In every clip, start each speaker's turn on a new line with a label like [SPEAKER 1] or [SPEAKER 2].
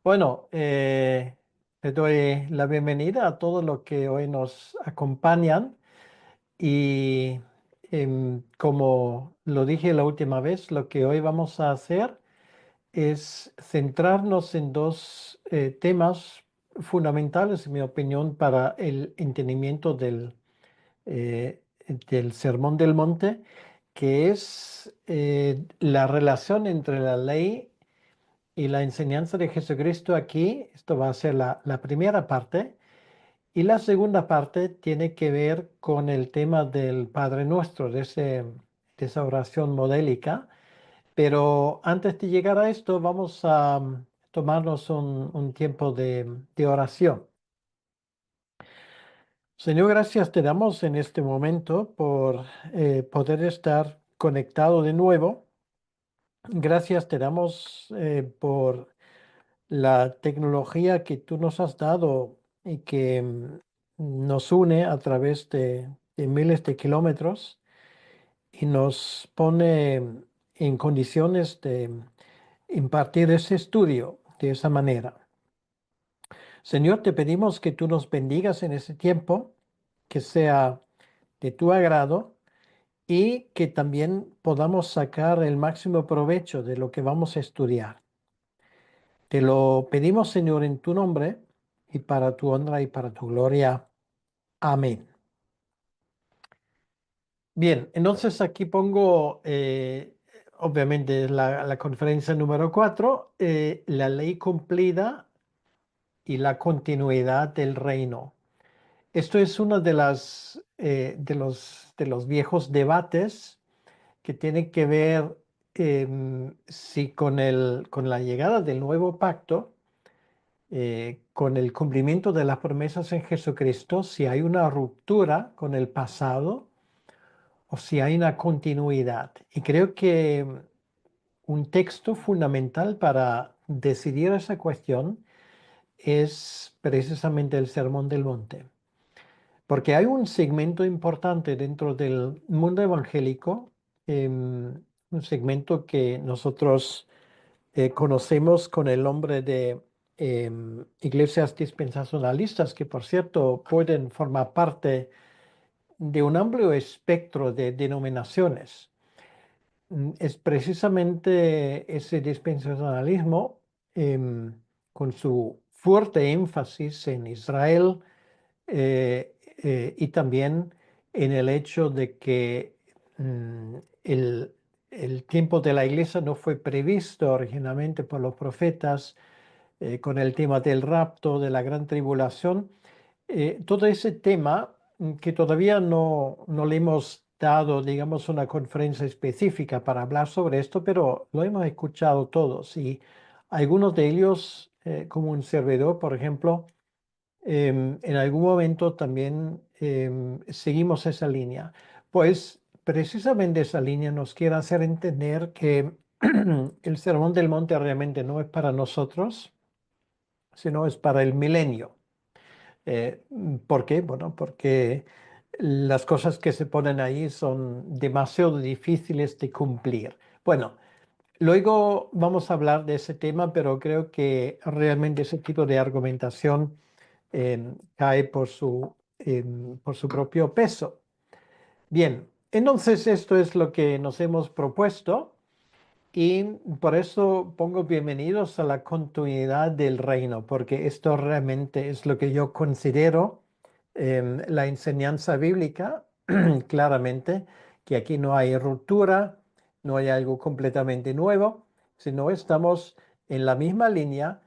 [SPEAKER 1] Bueno, le doy la bienvenida a todos los que hoy nos acompañan y como lo dije la última vez, lo que hoy vamos a hacer es centrarnos en dos temas fundamentales, en mi opinión, para el entendimiento del Sermón del Monte, que es la relación entre la ley y la enseñanza de Jesucristo aquí. Esto va a ser la primera parte. Y la segunda parte tiene que ver con el tema del Padre Nuestro, de esa oración modélica. Pero antes de llegar a esto, vamos a tomarnos un tiempo de oración. Señor, gracias te damos en este momento por poder estar conectado de nuevo. Gracias te damos por la tecnología que tú nos has dado y que nos une a través de miles de kilómetros y nos pone en condiciones de impartir ese estudio de esa manera. Señor, te pedimos que tú nos bendigas en ese tiempo, que sea de tu agrado y que también podamos sacar el máximo provecho de lo que vamos a estudiar. Te lo pedimos, Señor, en tu nombre y para tu honra y para tu gloria. Amén. Bien, entonces aquí pongo, obviamente, la conferencia número 4, la ley cumplida y la continuidad del reino. Esto es uno de los viejos debates que tiene que ver si con la llegada del nuevo pacto, con el cumplimiento de las promesas en Jesucristo, si hay una ruptura con el pasado o si hay una continuidad. Y creo que un texto fundamental para decidir esa cuestión es precisamente el Sermón del Monte, porque hay un segmento importante dentro del mundo evangélico, un segmento que nosotros conocemos con el nombre de iglesias dispensacionalistas, que por cierto pueden formar parte de un amplio espectro de denominaciones. Es precisamente ese dispensacionalismo, em, con su fuerte énfasis en Israel, y también en el hecho de que el tiempo de la iglesia no fue previsto originalmente por los profetas, con el tema del rapto, de la gran tribulación. Todo ese tema que todavía no le hemos dado, digamos, una conferencia específica para hablar sobre esto, pero lo hemos escuchado todos y algunos de ellos, como un servidor, por ejemplo, en algún momento también seguimos esa línea. Pues precisamente esa línea nos quiere hacer entender que el Sermón del Monte realmente no es para nosotros, sino es para el milenio. ¿Por qué? Bueno, porque las cosas que se ponen ahí son demasiado difíciles de cumplir. Bueno, luego vamos a hablar de ese tema, pero creo que realmente ese tipo de argumentación cae por su propio peso. Bien, entonces esto es lo que nos hemos propuesto. Y por eso pongo bienvenidos a la continuidad del reino, porque esto realmente es lo que yo considero la enseñanza bíblica, claramente, que aquí no hay ruptura, no hay algo completamente nuevo, sino estamos en la misma línea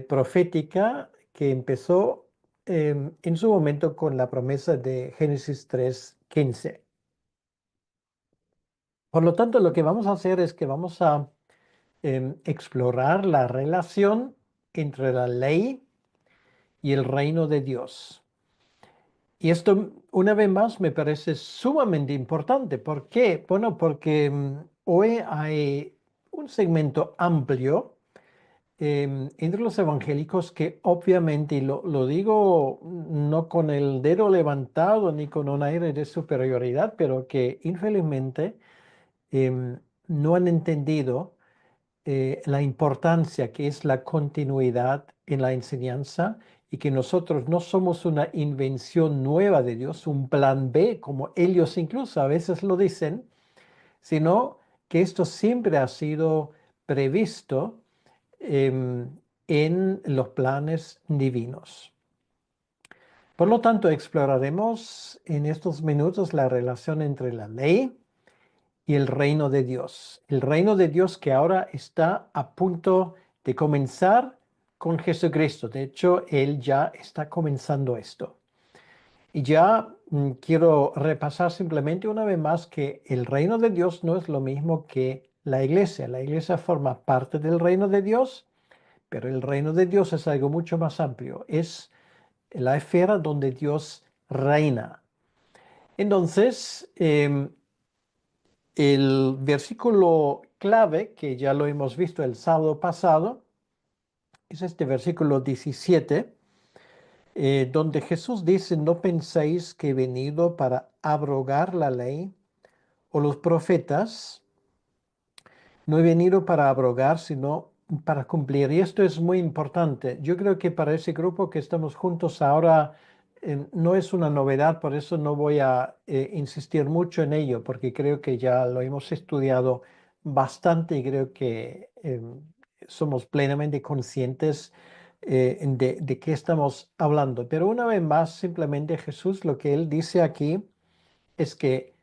[SPEAKER 1] profética que empezó en su momento con la promesa de Génesis 3:15. Por lo tanto, lo que vamos a hacer es que vamos a explorar la relación entre la ley y el reino de Dios. Y esto, una vez más, me parece sumamente importante. ¿Por qué? Bueno, porque hoy hay un segmento amplio entre los evangélicos que obviamente, y lo digo no con el dedo levantado ni con un aire de superioridad, pero que infelizmente no han entendido la importancia que es la continuidad en la enseñanza y que nosotros no somos una invención nueva de Dios, un plan B, como ellos incluso a veces lo dicen, sino que esto siempre ha sido previsto en los planes divinos. Por lo tanto, exploraremos en estos minutos la relación entre la ley y el reino de Dios. El reino de Dios que ahora está a punto de comenzar con Jesucristo. De hecho, Él ya está comenzando esto. Y ya quiero repasar simplemente una vez más que el reino de Dios no es lo mismo que la iglesia. La iglesia forma parte del reino de Dios, pero el reino de Dios es algo mucho más amplio. Es la esfera donde Dios reina. Entonces, el versículo clave, que ya lo hemos visto el sábado pasado, es este versículo 17, donde Jesús dice, no penséis que he venido para abrogar la ley o los profetas. No he venido para abrogar, sino para cumplir. Y esto es muy importante. Yo creo que para ese grupo que estamos juntos ahora no es una novedad, por eso no voy a insistir mucho en ello, porque creo que ya lo hemos estudiado bastante y creo que somos plenamente conscientes de qué estamos hablando. Pero una vez más, simplemente Jesús lo que él dice aquí es que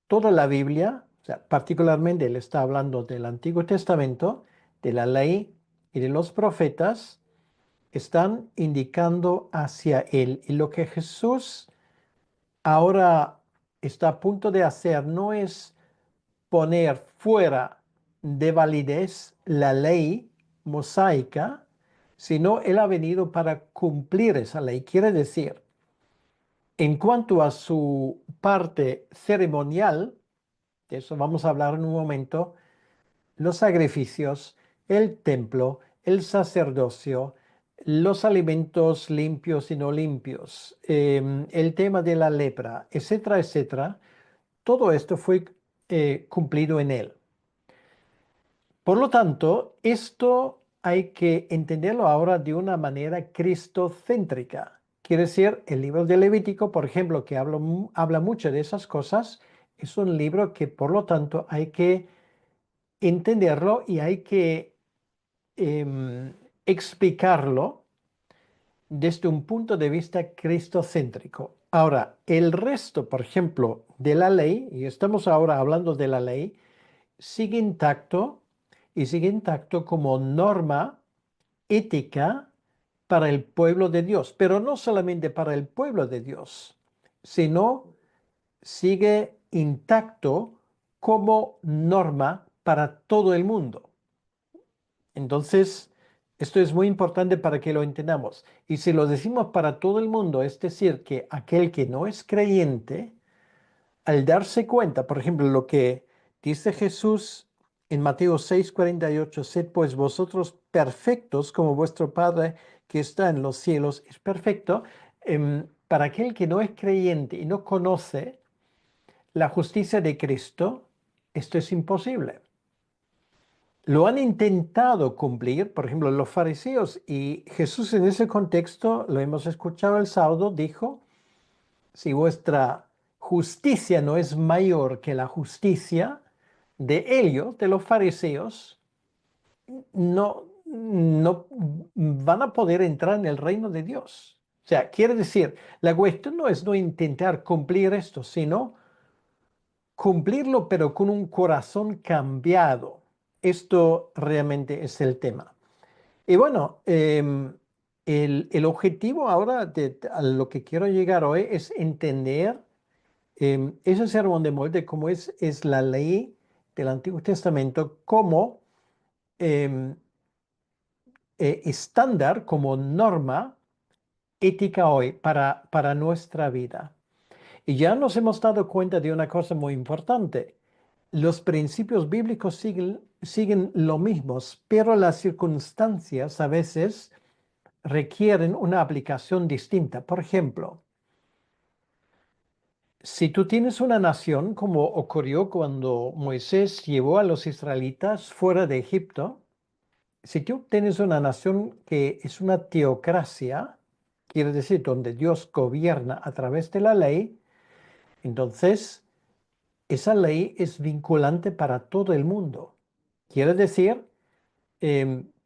[SPEAKER 1] toda la Biblia, o sea, particularmente él está hablando del Antiguo Testamento, de la ley y de los profetas, están indicando hacia él. Y lo que Jesús ahora está a punto de hacer no es poner fuera de validez la ley mosaica, sino él ha venido para cumplir esa ley. Quiere decir, en cuanto a su parte ceremonial, de eso vamos a hablar en un momento, los sacrificios, el templo, el sacerdocio, los alimentos limpios y no limpios, el tema de la lepra, etcétera, etcétera, todo esto fue cumplido en él. Por lo tanto, esto hay que entenderlo ahora de una manera cristocéntrica. Quiere decir, el libro de Levítico, por ejemplo, que habla mucho de esas cosas, es un libro que por lo tanto hay que entenderlo y hay que explicarlo desde un punto de vista cristocéntrico. Ahora, el resto, por ejemplo, de la ley, y estamos ahora hablando de la ley, sigue intacto y sigue intacto como norma ética para el pueblo de Dios, pero no solamente para el pueblo de Dios, sino sigue intacto como norma para todo el mundo. Entonces, esto es muy importante para que lo entendamos. Y si lo decimos para todo el mundo, es decir, que aquel que no es creyente, al darse cuenta, por ejemplo, lo que dice Jesús en Mateo 6:48, sed pues vosotros perfectos como vuestro Padre que está en los cielos es perfecto. Para aquel que no es creyente y no conoce la justicia de Cristo, esto es imposible. Lo han intentado cumplir, por ejemplo, los fariseos, y Jesús en ese contexto, lo hemos escuchado el sábado, dijo, si vuestra justicia no es mayor que la justicia de ellos, de los fariseos, no van a poder entrar en el reino de Dios. O sea, quiere decir, la cuestión no es no intentar cumplir esto, sino cumplirlo, pero con un corazón cambiado. Esto realmente es el tema. Y bueno, el objetivo ahora a lo que quiero llegar hoy es entender ese sermón de molde, como es la ley del Antiguo Testamento, como em, estándar, como norma ética hoy para nuestra vida. Y ya nos hemos dado cuenta de una cosa muy importante. Los principios bíblicos siguen lo mismos, pero las circunstancias a veces requieren una aplicación distinta. Por ejemplo, Si tú tienes una nación, como ocurrió cuando Moisés llevó a los israelitas fuera de Egipto, si tú tienes una nación que es una teocracia, quiere decir donde Dios gobierna a través de la ley, entonces esa ley es vinculante para todo el mundo. Quiere decir,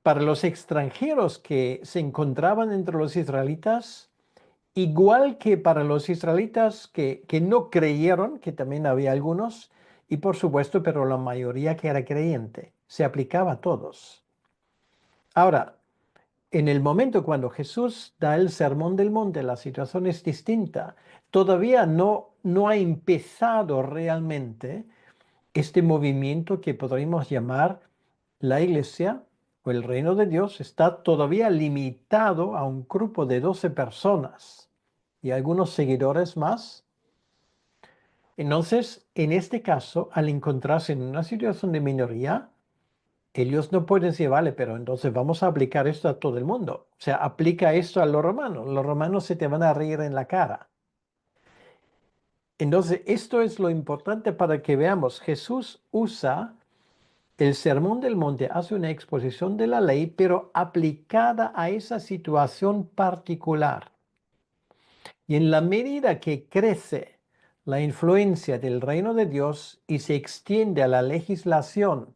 [SPEAKER 1] para los extranjeros que se encontraban entre los israelitas, igual que para los israelitas que no creyeron, que también había algunos, y por supuesto, pero la mayoría que era creyente, se aplicaba a todos. Ahora, en el momento cuando Jesús da el sermón del monte, la situación es distinta. Todavía no ha empezado realmente este movimiento que podríamos llamar la iglesia o el reino de Dios. Está todavía limitado a un grupo de 12 personas y algunos seguidores más. Entonces, en este caso, al encontrarse en una situación de minoría, ellos no pueden decir, vale, pero entonces vamos a aplicar esto a todo el mundo. O sea, aplica esto a los romanos. Los romanos se te van a reír en la cara. Entonces, esto es lo importante para que veamos. Jesús usa el Sermón del Monte, hace una exposición de la ley, pero aplicada a esa situación particular. Y en la medida que crece la influencia del reino de Dios y se extiende a la legislación,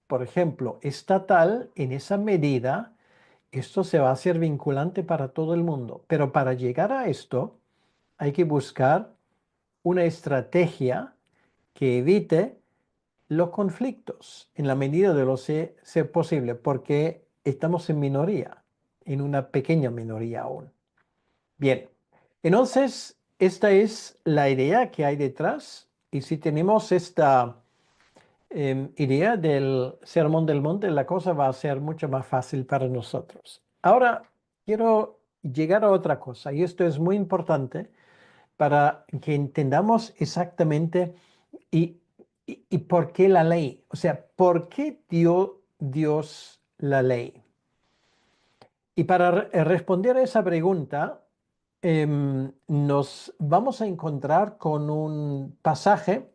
[SPEAKER 1] por ejemplo, estatal, en esa medida, esto se va a hacer vinculante para todo el mundo. Pero para llegar a esto, hay que buscar una estrategia que evite los conflictos en la medida de lo ser posible, porque estamos en minoría, en una pequeña minoría aún. Bien, entonces esta es la idea que hay detrás y si tenemos esta idea del Sermón del Monte, la cosa va a ser mucho más fácil para nosotros. Ahora quiero llegar a otra cosa y esto es muy importante para que entendamos exactamente y, y por qué la ley. O sea, ¿por qué dio Dios la ley? Y para responder a esa pregunta, nos vamos a encontrar con un pasaje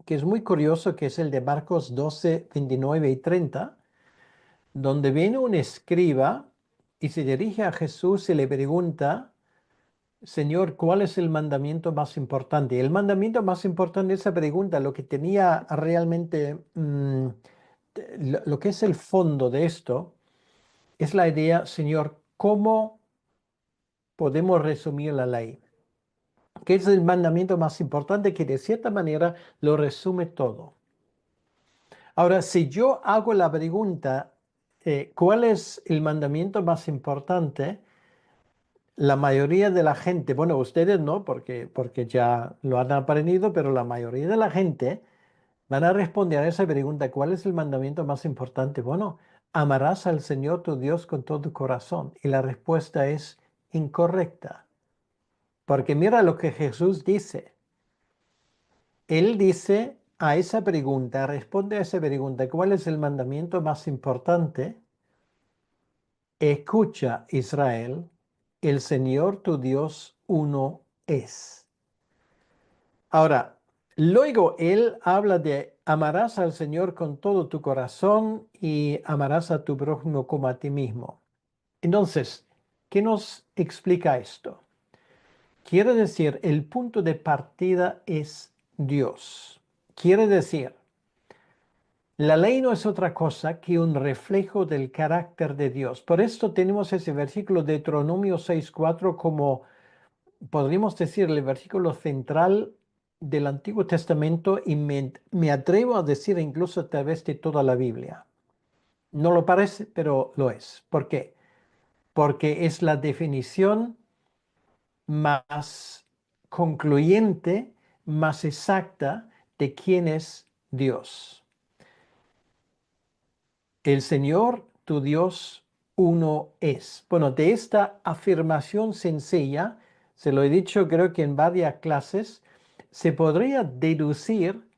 [SPEAKER 1] que es muy curioso, que es el de Marcos 12, 29 y 30, donde viene un escriba y se dirige a Jesús y le pregunta, Señor, ¿cuál es el mandamiento más importante? El mandamiento más importante de esa pregunta, lo que tenía realmente, lo que es el fondo de esto, es la idea, Señor, ¿cómo podemos resumir la ley? ¿Qué es el mandamiento más importante que de cierta manera lo resume todo? Ahora, si yo hago la pregunta, ¿cuál es el mandamiento más importante? La mayoría de la gente, bueno, ustedes no, porque ya lo han aprendido, pero la mayoría de la gente van a responder a esa pregunta, ¿cuál es el mandamiento más importante? Bueno, amarás al Señor tu Dios con todo tu corazón. Y la respuesta es incorrecta, porque mira lo que Jesús dice. Él dice a esa pregunta, responde a esa pregunta, ¿cuál es el mandamiento más importante? Escucha, Israel, el Señor tu Dios uno es. Ahora, luego él habla de amarás al Señor con todo tu corazón y amarás a tu prójimo como a ti mismo. Entonces, ¿qué nos explica esto? Quiere decir, el punto de partida es Dios. Quiere decir, la ley no es otra cosa que un reflejo del carácter de Dios. Por esto tenemos ese versículo de Deuteronomio 6:4 como, podríamos decir, el versículo central del Antiguo Testamento y me atrevo a decir incluso a través de toda la Biblia. No lo parece, pero lo es. ¿Por qué? Porque es la definición más concluyente, más exacta de quién es Dios. El Señor, tu Dios, uno es. Bueno, de esta afirmación sencilla, se lo he dicho creo que en varias clases, se podría deducir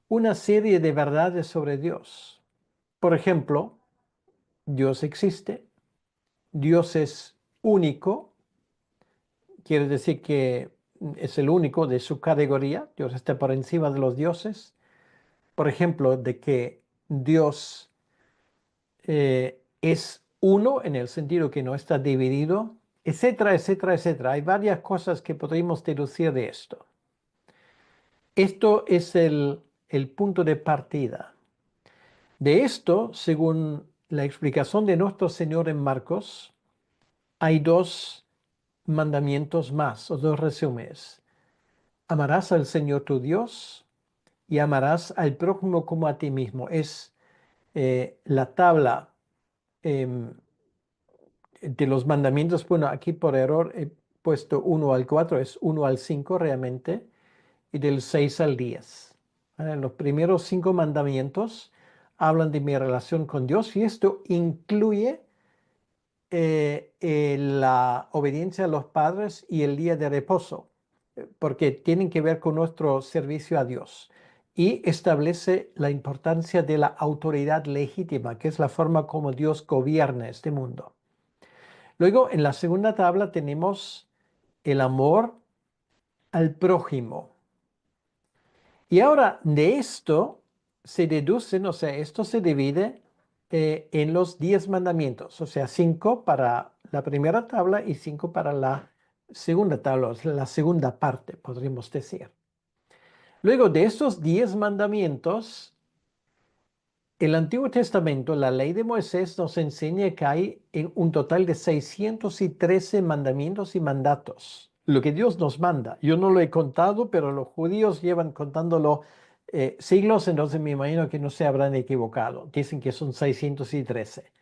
[SPEAKER 1] una serie de verdades sobre Dios. Por ejemplo, Dios existe, Dios es único, quiere decir que es el único de su categoría. Dios está por encima de los dioses. Por ejemplo, de que Dios es uno en el sentido que no está dividido, etcétera, etcétera, etcétera. Hay varias cosas que podríamos deducir de esto. Esto es el punto de partida. De esto, según la explicación de nuestro Señor en Marcos, hay dos mandamientos más, o dos resúmenes. Amarás al Señor tu Dios y amarás al prójimo como a ti mismo. Es la tabla de los mandamientos. Bueno, aquí por error he puesto 1 al 4, es 1 al 5 realmente, y del 6 al 10. ¿Vale? Los primeros 5 mandamientos hablan de mi relación con Dios y esto incluye la obediencia a los padres y el día de reposo, porque tienen que ver con nuestro servicio a Dios. Y establece la importancia de la autoridad legítima, que es la forma como Dios gobierna este mundo. Luego, en la segunda tabla tenemos el amor al prójimo. Y ahora de esto se deducen, o sea, esto se divide en los 10 mandamientos, o sea, 5 para la primera tabla y 5 para la segunda tabla, o sea, la segunda parte, podríamos decir. Luego de estos 10 mandamientos, el Antiguo Testamento, la ley de Moisés, nos enseña que hay un total de 613 mandamientos y mandatos. Lo que Dios nos manda. Yo no lo he contado, pero los judíos llevan contándolo siglos, entonces me imagino que no se habrán equivocado. Dicen que son 613.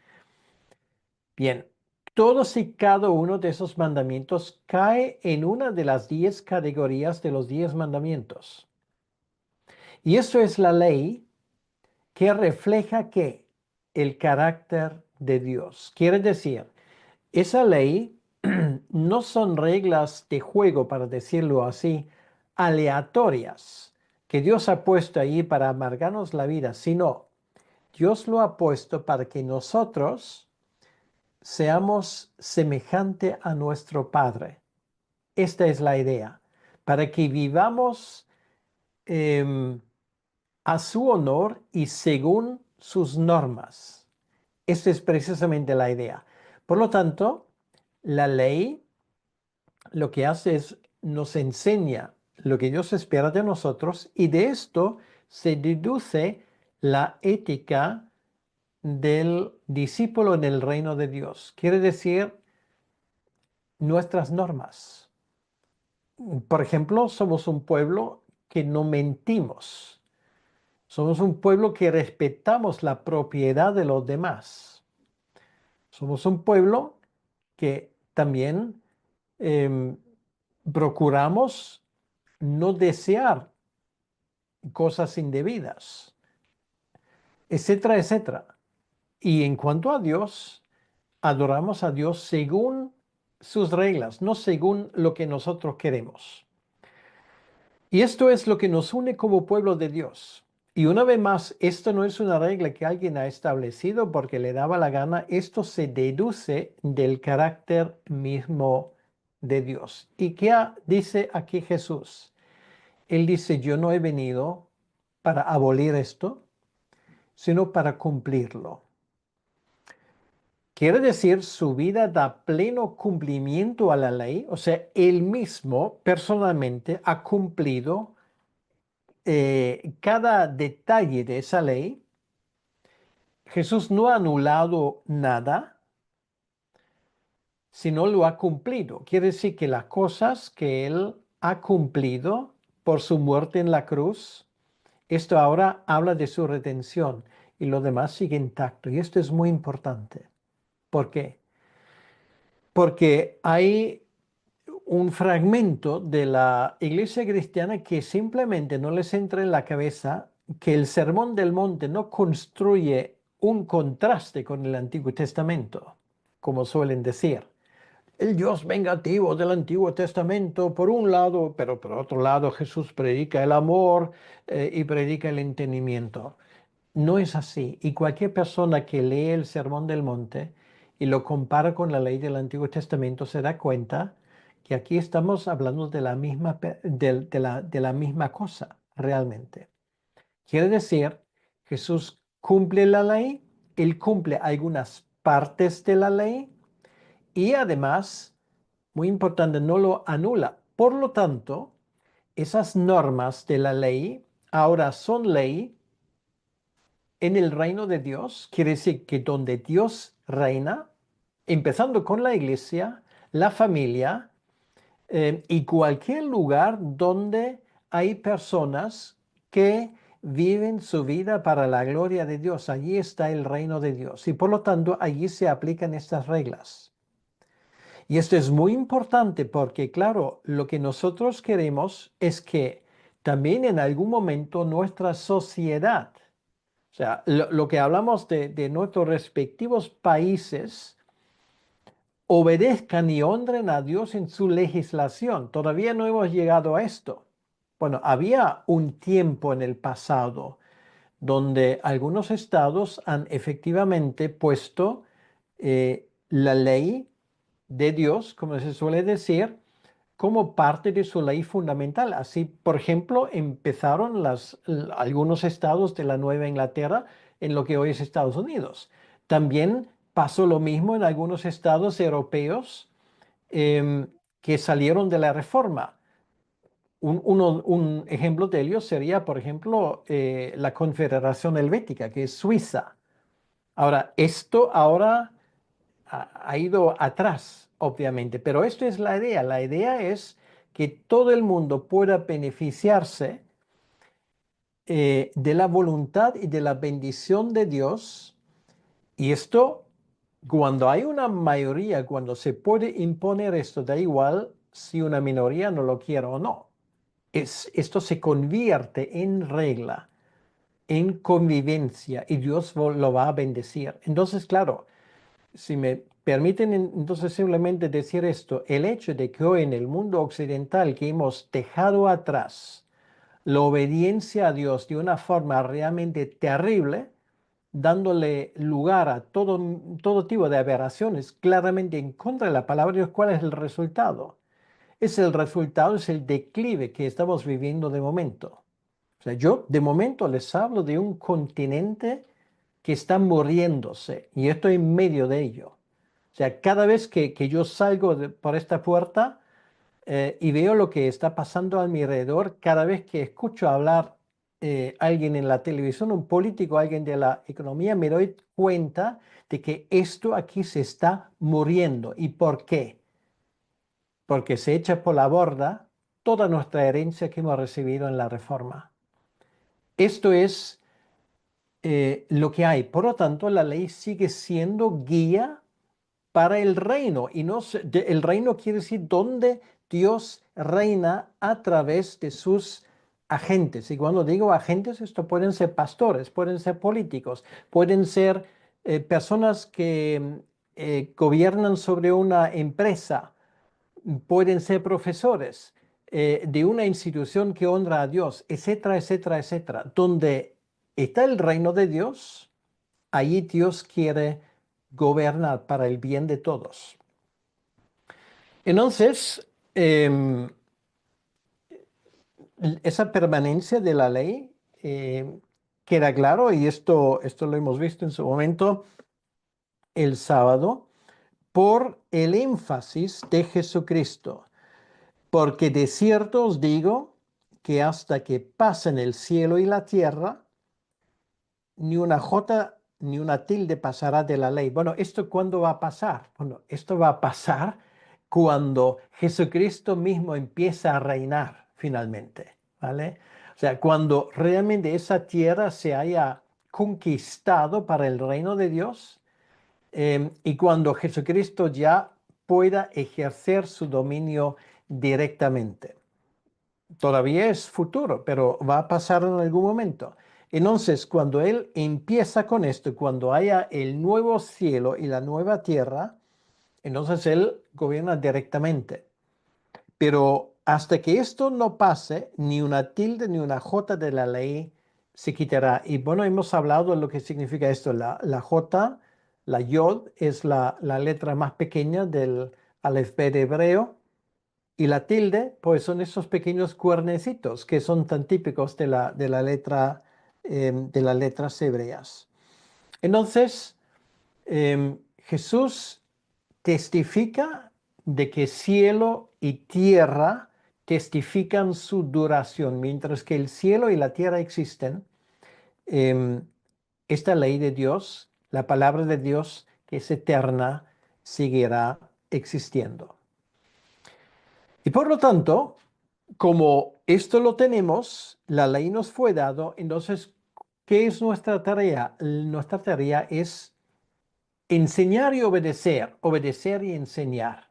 [SPEAKER 1] Bien, todos y cada uno de esos mandamientos cae en una de las 10 categorías de los 10 mandamientos. Y eso es la ley que refleja que el carácter de Dios. Quiere decir, esa ley no son reglas de juego, para decirlo así, aleatorias, que Dios ha puesto ahí para amargarnos la vida, sino Dios lo ha puesto para que nosotros seamos semejante a nuestro Padre. Esta es la idea, para que vivamos a su honor y según sus normas. Esta es precisamente la idea. Por lo tanto, la ley lo que hace es nos enseña lo que Dios espera de nosotros y de esto se deduce la ética del discípulo en el reino de Dios. Quiere decir nuestras normas. Por ejemplo, somos un pueblo que no mentimos. Somos un pueblo que respetamos la propiedad de los demás. Somos un pueblo que también em, procuramos no desear cosas indebidas, etcétera, etcétera. Y en cuanto a Dios, adoramos a Dios según sus reglas, no según lo que nosotros queremos. Y esto es lo que nos une como pueblo de Dios. Y una vez más, esto no es una regla que alguien ha establecido porque le daba la gana. Esto se deduce del carácter mismo de Dios. ¿Y qué dice aquí Jesús? Él dice, yo no he venido para abolir esto, sino para cumplirlo. Quiere decir, su vida da pleno cumplimiento a la ley, o sea, él mismo personalmente ha cumplido cada detalle de esa ley. Jesús no ha anulado nada, sino lo ha cumplido. Quiere decir que las cosas que él ha cumplido por su muerte en la cruz, esto ahora habla de su redención y lo demás sigue intacto. Y esto es muy importante. ¿Por qué? Porque hay un fragmento de la iglesia cristiana que simplemente no les entra en la cabeza que el Sermón del Monte no construye un contraste con el Antiguo Testamento, como suelen decir. El Dios vengativo del Antiguo Testamento, por un lado, pero por otro lado Jesús predica el amor y predica el entendimiento. No es así. Y cualquier persona que lee el Sermón del Monte y lo compara con la ley del Antiguo Testamento se da cuenta que aquí estamos hablando de la misma, de la misma cosa realmente. Quiere decir, Jesús cumple la ley, él cumple algunas partes de la ley y además, muy importante, no lo anula. Por lo tanto, esas normas de la ley ahora son ley en el reino de Dios. Quiere decir que donde Dios reina, empezando con la iglesia, la familia, y cualquier lugar donde hay personas que viven su vida para la gloria de Dios. Allí está el reino de Dios y por lo tanto allí se aplican estas reglas. Y esto es muy importante porque, claro, lo que nosotros queremos es que también en algún momento nuestra sociedad, o sea, lo que hablamos de nuestros respectivos países, obedezcan y honren a Dios en su legislación. Todavía no hemos llegado a esto. Bueno, había un tiempo en el pasado donde algunos estados han efectivamente puesto la ley de Dios, como se suele decir, como parte de su ley fundamental. Así, por ejemplo, empezaron algunos estados de la Nueva Inglaterra en lo que hoy es Estados Unidos. También pasó lo mismo en algunos estados europeos em, que salieron de la reforma. Un ejemplo de ello sería, por ejemplo, la Confederación Helvética, que es Suiza. Ahora, esto ahora ha ido atrás, obviamente, pero esto es la idea. La idea es que todo el mundo pueda beneficiarse de la voluntad y de la bendición de Dios. Y esto, cuando hay una mayoría, cuando se puede imponer esto, da igual si una minoría no lo quiere o no. Esto se convierte en regla, en convivencia, y Dios lo va a bendecir. Entonces, claro, si me permiten entonces simplemente decir esto, el hecho de que hoy en el mundo occidental que hemos dejado atrás la obediencia a Dios de una forma realmente terrible, dándole lugar a todo tipo de aberraciones claramente en contra de la palabra de Dios, ¿cuál es el resultado? Es el declive que estamos viviendo de momento. O sea, yo de momento les hablo de un continente que está muriéndose y estoy en medio de ello. O sea, cada vez que yo salgo por esta puerta y veo lo que está pasando a mi alrededor, cada vez que escucho hablar alguien en la televisión, un político, alguien de la economía, me doy cuenta de que esto aquí se está muriendo. ¿Y por qué? Porque se echa por la borda toda nuestra herencia que hemos recibido en la reforma. Esto es lo que hay. Por lo tanto, la ley sigue siendo guía para el reino. Y no el reino quiere decir donde Dios reina a través de sus agentes. Y cuando digo agentes, esto pueden ser pastores, pueden ser políticos, pueden ser personas que gobiernan sobre una empresa, pueden ser profesores de una institución que honra a Dios, etcétera, etcétera, etcétera. Donde está el reino de Dios, allí Dios quiere gobernar para el bien de todos. Entonces, esa permanencia de la ley queda claro, y esto lo hemos visto en su momento el sábado, por el énfasis de Jesucristo. Porque de cierto os digo que hasta que pasen el cielo y la tierra, ni una jota ni una tilde pasará de la ley. Bueno, ¿esto cuándo va a pasar? Bueno, esto va a pasar cuando Jesucristo mismo empieza a reinar finalmente, ¿vale? O sea, cuando realmente esa tierra se haya conquistado para el reino de Dios, y cuando Jesucristo ya pueda ejercer su dominio directamente. Todavía es futuro, pero va a pasar en algún momento. Entonces, cuando Él empieza con esto, cuando haya el nuevo cielo y la nueva tierra, entonces Él gobierna directamente. Pero hasta que esto no pase, ni una tilde ni una jota de la ley se quitará. Y bueno, hemos hablado de lo que significa esto. La jota, la yod, es la letra más pequeña del alfabeto hebreo. Y la tilde, pues son esos pequeños cuernecitos que son tan típicos de las letras hebreas. Entonces, Jesús testifica de que cielo y tierra testifican su duración. Mientras que el cielo y la tierra existen, em, esta ley de Dios, la palabra de Dios, que es eterna, seguirá existiendo. Y por lo tanto, como esto lo tenemos, la ley nos fue dado, entonces, ¿qué es nuestra tarea? Nuestra tarea es enseñar y obedecer, obedecer y enseñar.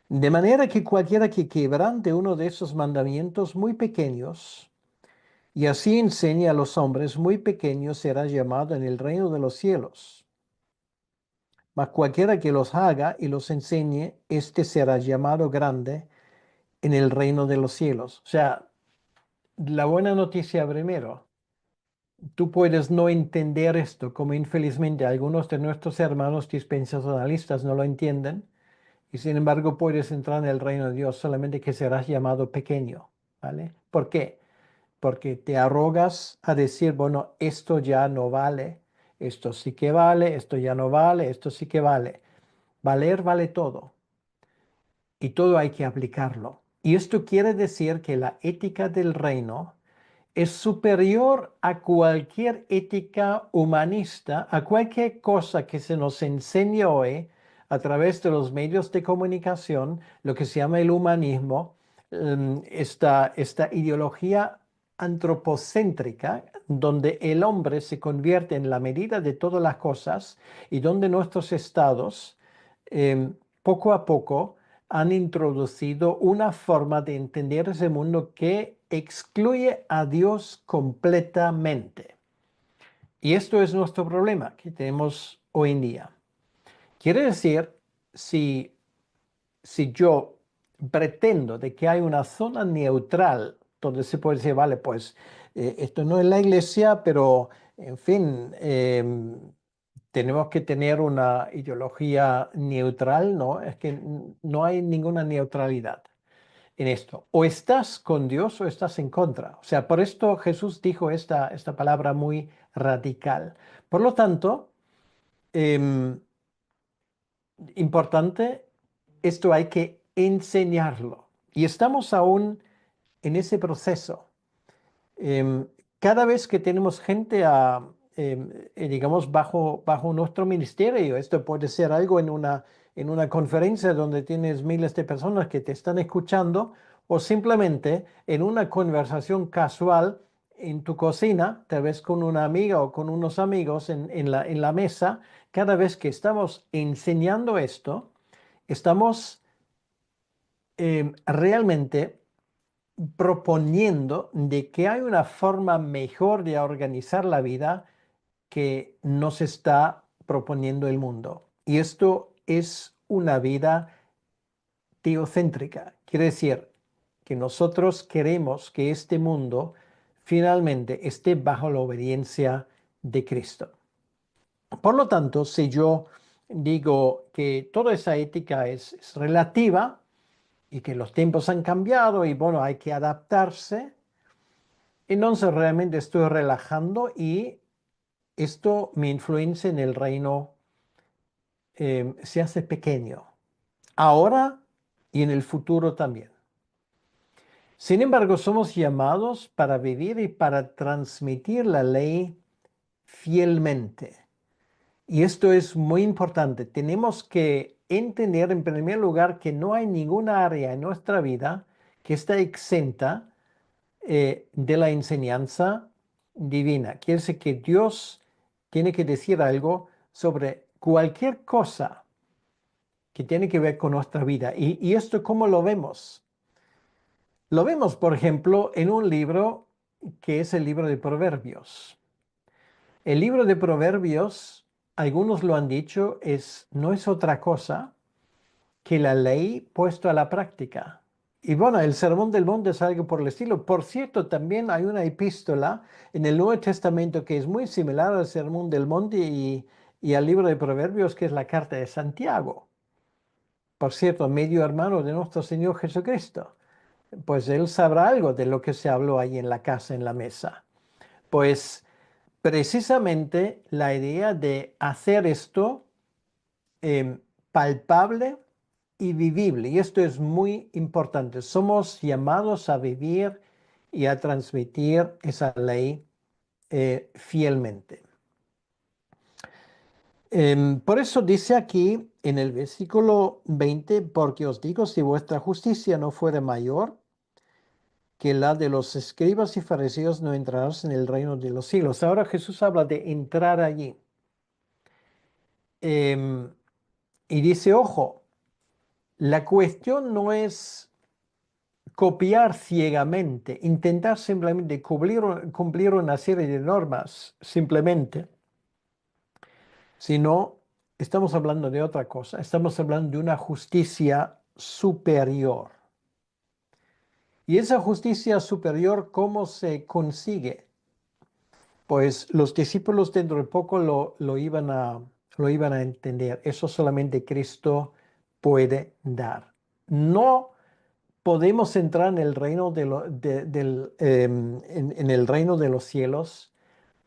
[SPEAKER 1] De manera que cualquiera que quebrante uno de esos mandamientos muy pequeños y así enseñe a los hombres muy pequeños será llamado en el reino de los cielos. Mas cualquiera que los haga y los enseñe, éste será llamado grande en el reino de los cielos. O sea, la buena noticia primero. Tú puedes no entender esto, como infelizmente algunos de nuestros hermanos dispensacionalistas no lo entienden, y sin embargo puedes entrar en el reino de Dios solamente que serás llamado pequeño, ¿vale? ¿Por qué? Porque te arrogas a decir, bueno, esto ya no vale, esto sí que vale, esto ya no vale, esto sí que vale. Valer vale todo y todo hay que aplicarlo. Y esto quiere decir que la ética del reino es superior a cualquier ética humanista, a cualquier cosa que se nos enseñe hoy a través de los medios de comunicación, lo que se llama el humanismo, esta ideología antropocéntrica, donde el hombre se convierte en la medida de todas las cosas y donde nuestros estados, poco a poco, han introducido una forma de entender ese mundo que excluye a Dios completamente. Y esto es nuestro problema que tenemos hoy en día. Quiere decir, si, si yo pretendo de que hay una zona neutral donde se puede decir, vale, pues esto no es la iglesia, pero en fin, tenemos que tener una ideología neutral, ¿no? Es que no hay ninguna neutralidad en esto. O estás con Dios o estás en contra. O sea, por esto Jesús dijo esta palabra muy radical. Por lo tanto, em, importante, esto hay que enseñarlo. Y estamos aún en ese proceso. Em, Cada vez que tenemos gente digamos, bajo nuestro ministerio, esto puede ser algo en una conferencia donde tienes miles de personas que te están escuchando, o simplemente en una conversación casual en tu cocina, tal vez con una amiga o con unos amigos en la mesa, cada vez que estamos enseñando esto, estamos realmente proponiendo de que hay una forma mejor de organizar la vida que nos está proponiendo el mundo. Y esto es una vida teocéntrica. Quiere decir que nosotros queremos que este mundo finalmente esté bajo la obediencia de Cristo. Por lo tanto, si yo digo que toda esa ética es relativa y que los tiempos han cambiado y bueno, hay que adaptarse, entonces realmente estoy relajando y esto mi influencia en el reino se hace pequeño, ahora y en el futuro también. Sin embargo, somos llamados para vivir y para transmitir la ley fielmente. Y esto es muy importante. Tenemos que entender en primer lugar que no hay ninguna área en nuestra vida que está exenta de la enseñanza divina. Quiere decir que Dios tiene que decir algo sobre cualquier cosa que tiene que ver con nuestra vida. Y esto, ¿cómo lo vemos? Lo vemos, por ejemplo, en un libro que es el libro de Proverbios. El libro de Proverbios, algunos lo han dicho, no es otra cosa que la ley puesto a la práctica. Y bueno, el Sermón del Monte es algo por el estilo. Por cierto, también hay una epístola en el Nuevo Testamento que es muy similar al Sermón del Monte y al libro de Proverbios, que es la carta de Santiago. por cierto, medio hermano de nuestro Señor Jesucristo. Pues él sabrá algo de lo que se habló ahí en la casa, en la mesa. Pues precisamente la idea de hacer esto palpable y vivible. Y esto es muy importante. Somos llamados a vivir y a transmitir esa ley fielmente. Por eso dice aquí en el versículo 20, porque os digo, si vuestra justicia no fuera mayor que la de los escribas y fariseos, no entrarás en el reino de los cielos. Ahora Jesús habla de entrar allí. Y dice, ojo, la cuestión no es copiar ciegamente, intentar simplemente cumplir una serie de normas, simplemente, sino estamos hablando de otra cosa, estamos hablando de una justicia superior. Y esa justicia superior, ¿cómo se consigue? Pues los discípulos dentro de poco lo iban a entender. Eso solamente Cristo puede dar. No podemos entrar en el reino en el reino de los cielos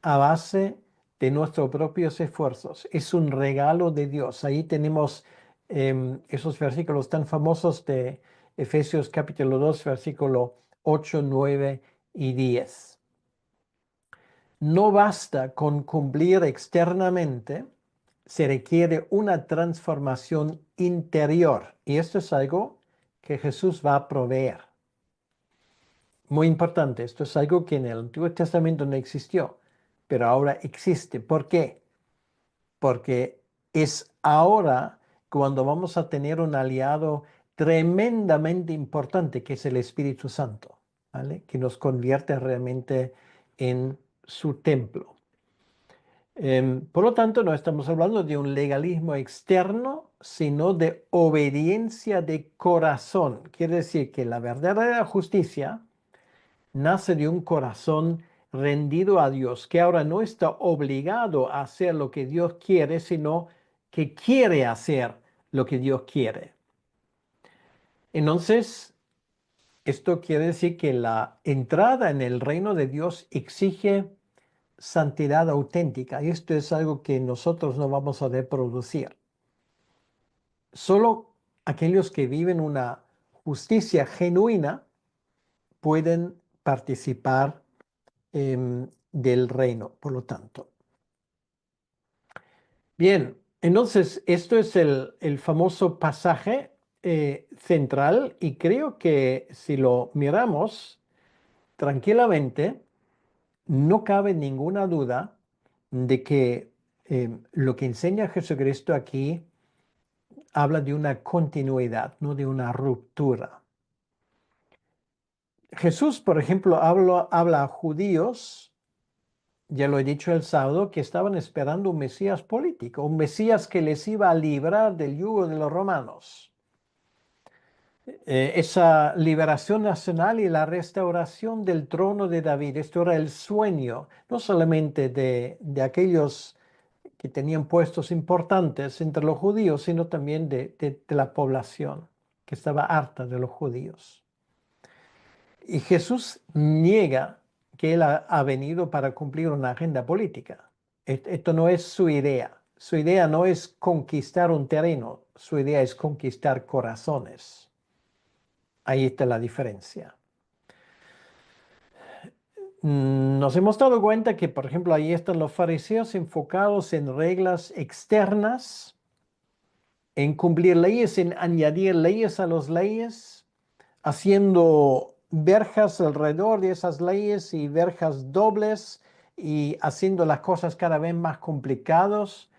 [SPEAKER 1] a base de nuestros propios esfuerzos. Es un regalo de Dios. Ahí tenemos esos versículos tan famosos de Efesios capítulo 2, versículo 8, 9 y 10. No basta con cumplir externamente, se requiere una transformación interior. Y esto es algo que Jesús va a proveer. Muy importante, esto es algo que en el Antiguo Testamento no existió, pero ahora existe. ¿Por qué? Porque es ahora cuando vamos a tener un aliado tremendamente importante, que es el Espíritu Santo, ¿vale? Que nos convierte realmente en su templo. Por lo tanto, no estamos hablando de un legalismo externo, sino de obediencia de corazón. Quiere decir que la verdadera justicia nace de un corazón rendido a Dios, que ahora no está obligado a hacer lo que Dios quiere, sino que quiere hacer lo que Dios quiere. Entonces, esto quiere decir que la entrada en el reino de Dios exige santidad auténtica, y esto es algo que nosotros no vamos a reproducir. Solo aquellos que viven una justicia genuina pueden participar del reino, por lo tanto. Bien, entonces esto es el famoso pasaje central, y creo que si lo miramos tranquilamente, no cabe ninguna duda de que lo que enseña Jesucristo aquí habla de una continuidad, no de una ruptura. Jesús, por ejemplo, habla a judíos, ya lo he dicho el sábado, que estaban esperando un Mesías político, un Mesías que les iba a librar del yugo de los romanos. Esa liberación nacional y la restauración del trono de David, esto era el sueño, no solamente de aquellos que tenían puestos importantes entre los judíos, sino también de la población que estaba harta de los judíos. Y Jesús niega que él ha venido para cumplir una agenda política. Esto no es su idea. Su idea no es conquistar un terreno, su idea es conquistar corazones. Ahí está la diferencia. Nos hemos dado cuenta que, por ejemplo, ahí están los fariseos enfocados en reglas externas, en cumplir leyes, en añadir leyes a las leyes, haciendo verjas alrededor de esas leyes y verjas dobles y haciendo las cosas cada vez más complicadas,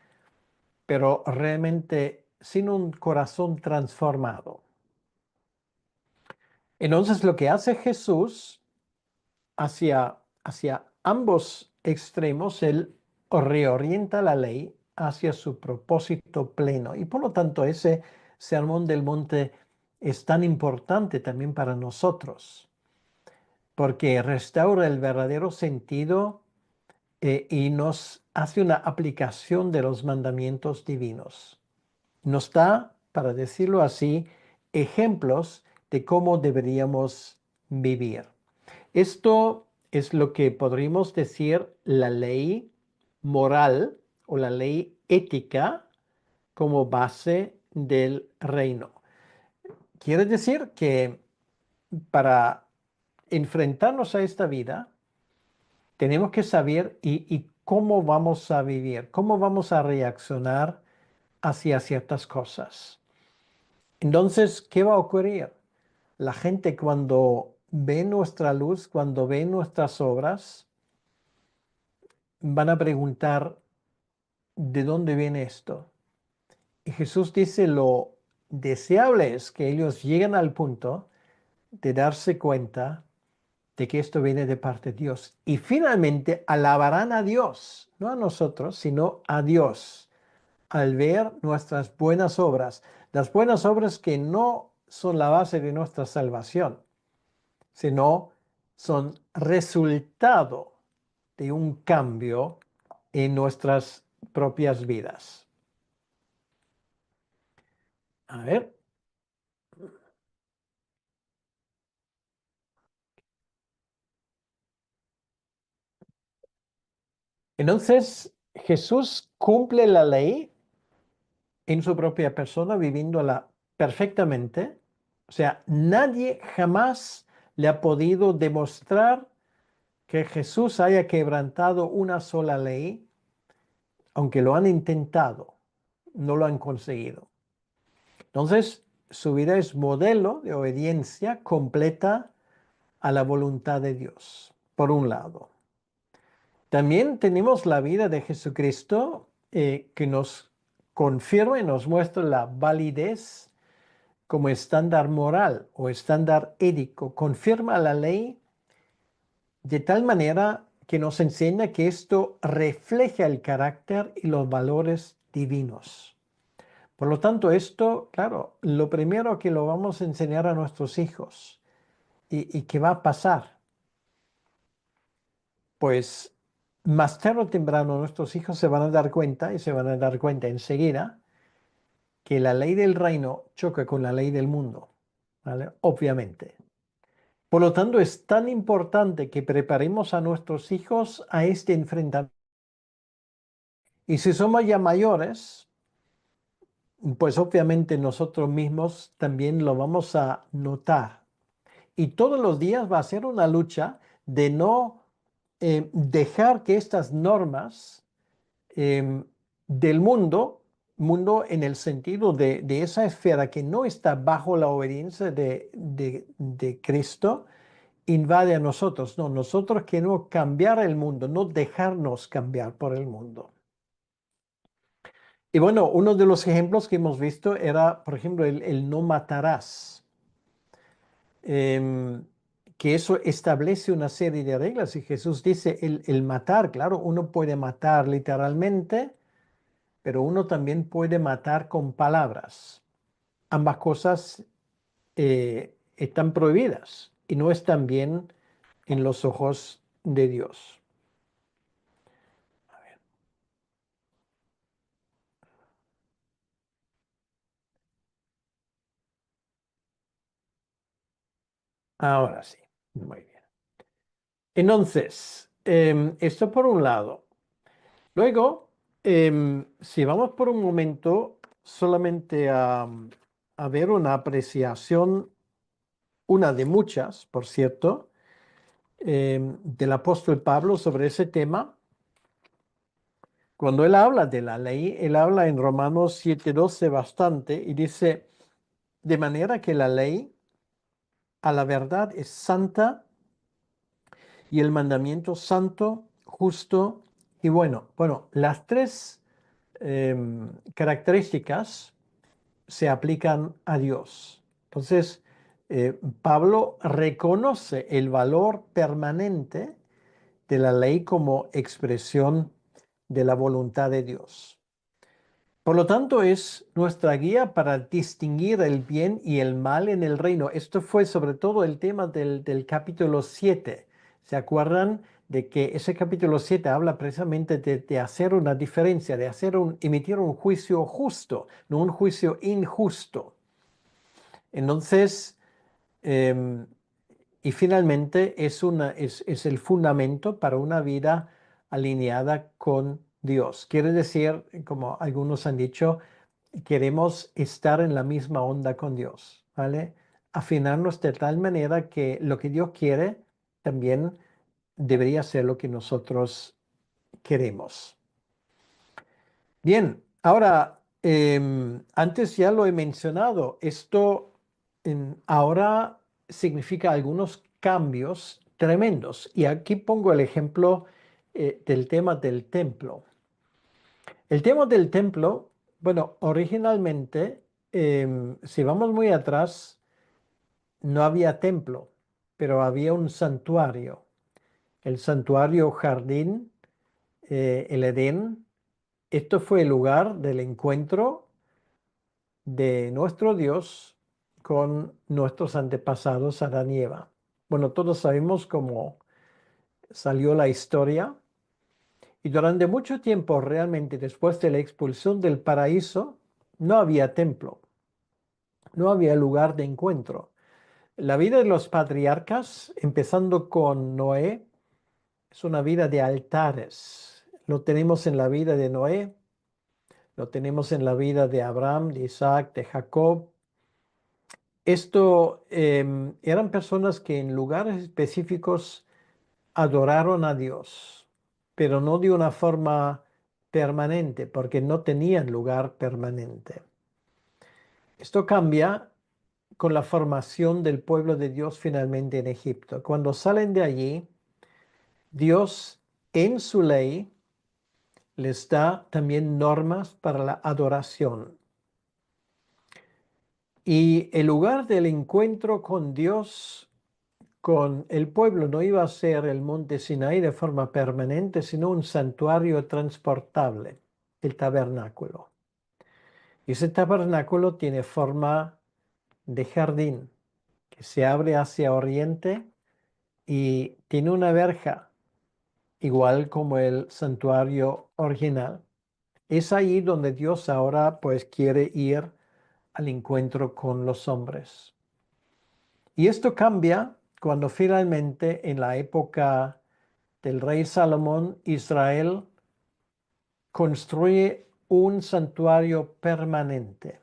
[SPEAKER 1] pero realmente sin un corazón transformado. Entonces lo que hace Jesús hacia ambos extremos, él reorienta la ley hacia su propósito pleno. Y por lo tanto, ese sermón del monte es tan importante también para nosotros, porque restaura el verdadero sentido y nos hace una aplicación de los mandamientos divinos. Nos da para decirlo así, ejemplos de cómo deberíamos vivir. Esto es lo que podríamos decir la ley moral o la ley ética como base del reino. Quiere decir que para enfrentarnos a esta vida, tenemos que saber y cómo vamos a vivir, cómo vamos a reaccionar hacia ciertas cosas. Entonces, ¿qué va a ocurrir? La gente cuando ve nuestra luz, cuando ve nuestras obras, van a preguntar, ¿de dónde viene esto? Y Jesús dice, lo deseable es que ellos lleguen al punto de darse cuenta de que esto viene de parte de Dios. Y finalmente alabarán a Dios, no a nosotros, sino a Dios, al ver nuestras buenas obras. Las buenas obras que no son la base de nuestra salvación, sino son resultado de un cambio en nuestras propias vidas. A ver. Entonces, Jesús cumple la ley en su propia persona, viviéndola perfectamente. O sea, nadie jamás le ha podido demostrar que Jesús haya quebrantado una sola ley, aunque lo han intentado, no lo han conseguido. Entonces, su vida es modelo de obediencia completa a la voluntad de Dios, por un lado. También tenemos la vida de Jesucristo que nos confirma y nos muestra la validez como estándar moral o estándar ético. Confirma la ley de tal manera que nos enseña que esto refleja el carácter y los valores divinos. Por lo tanto, esto, claro, lo primero que lo vamos a enseñar a nuestros hijos y que va a pasar, pues más tarde o temprano nuestros hijos se van a dar cuenta y se van a dar cuenta enseguida que la ley del reino choca con la ley del mundo, ¿vale? Obviamente. Por lo tanto, es tan importante que preparemos a nuestros hijos a este enfrentamiento. Y si somos ya mayores, pues obviamente nosotros mismos también lo vamos a notar. Y todos los días va a ser una lucha de no dejar que estas normas em, del mundo en el sentido de esa esfera que no está bajo la obediencia de Cristo, invade a nosotros. No, nosotros queremos cambiar el mundo, no dejarnos cambiar por el mundo. Y bueno, uno de los ejemplos que hemos visto era, por ejemplo, el no matarás. Em, que eso establece una serie de reglas y Jesús dice el matar, claro, uno puede matar literalmente, pero uno también puede matar con palabras. Ambas cosas están prohibidas y no están bien en los ojos de Dios. A ver, ahora sí, muy bien. Entonces, esto por un lado. Luego, si vamos por un momento solamente a ver una apreciación, una de muchas, por cierto, del apóstol Pablo sobre ese tema. Cuando él habla de la ley, él habla en Romanos 7:12 bastante y dice, de manera que la ley a la verdad es santa y el mandamiento santo, justo y bueno. Bueno, las tres características se aplican a Dios. Entonces, Pablo reconoce el valor permanente de la ley como expresión de la voluntad de Dios. Por lo tanto, es nuestra guía para distinguir el bien y el mal en el reino. Esto fue sobre todo el tema del capítulo 7. ¿Se acuerdan de que ese capítulo 7 habla precisamente de hacer una diferencia, de emitir un juicio justo, no un juicio injusto. Entonces, em, y finalmente es el fundamento para una vida alineada con Dios. Quiere decir, como algunos han dicho, queremos estar en la misma onda con Dios, ¿vale? Afinarnos de tal manera que lo que Dios quiere también debería ser lo que nosotros queremos. Bien, ahora, antes ya lo he mencionado, esto ahora significa algunos cambios tremendos. Y aquí pongo el ejemplo del tema del templo. El tema del templo, bueno, originalmente, si vamos muy atrás, no había templo, pero había un santuario. El santuario jardín, el Edén. Esto fue el lugar del encuentro de nuestro Dios con nuestros antepasados Adán y Eva. Bueno, todos sabemos cómo salió la historia y durante mucho tiempo realmente después de la expulsión del paraíso no había templo, no había lugar de encuentro. La vida de los patriarcas, empezando con Noé, es una vida de altares. Lo tenemos en la vida de Noé, lo tenemos en la vida de Abraham, de Isaac, de Jacob. Esto eran personas que en lugares específicos adoraron a Dios, pero no de una forma permanente, porque no tenían lugar permanente. Esto cambia con la formación del pueblo de Dios finalmente en Egipto. Cuando salen de allí, Dios en su ley les da también normas para la adoración. Y el lugar del encuentro con Dios, con el pueblo, no iba a ser el monte Sinaí de forma permanente, sino un santuario transportable, el tabernáculo. Y ese tabernáculo tiene forma de jardín que se abre hacia oriente y tiene una verja, igual como el santuario original. Es ahí donde Dios ahora pues quiere ir al encuentro con los hombres. Y esto cambia cuando finalmente en la época del rey Salomón, Israel construye un santuario permanente.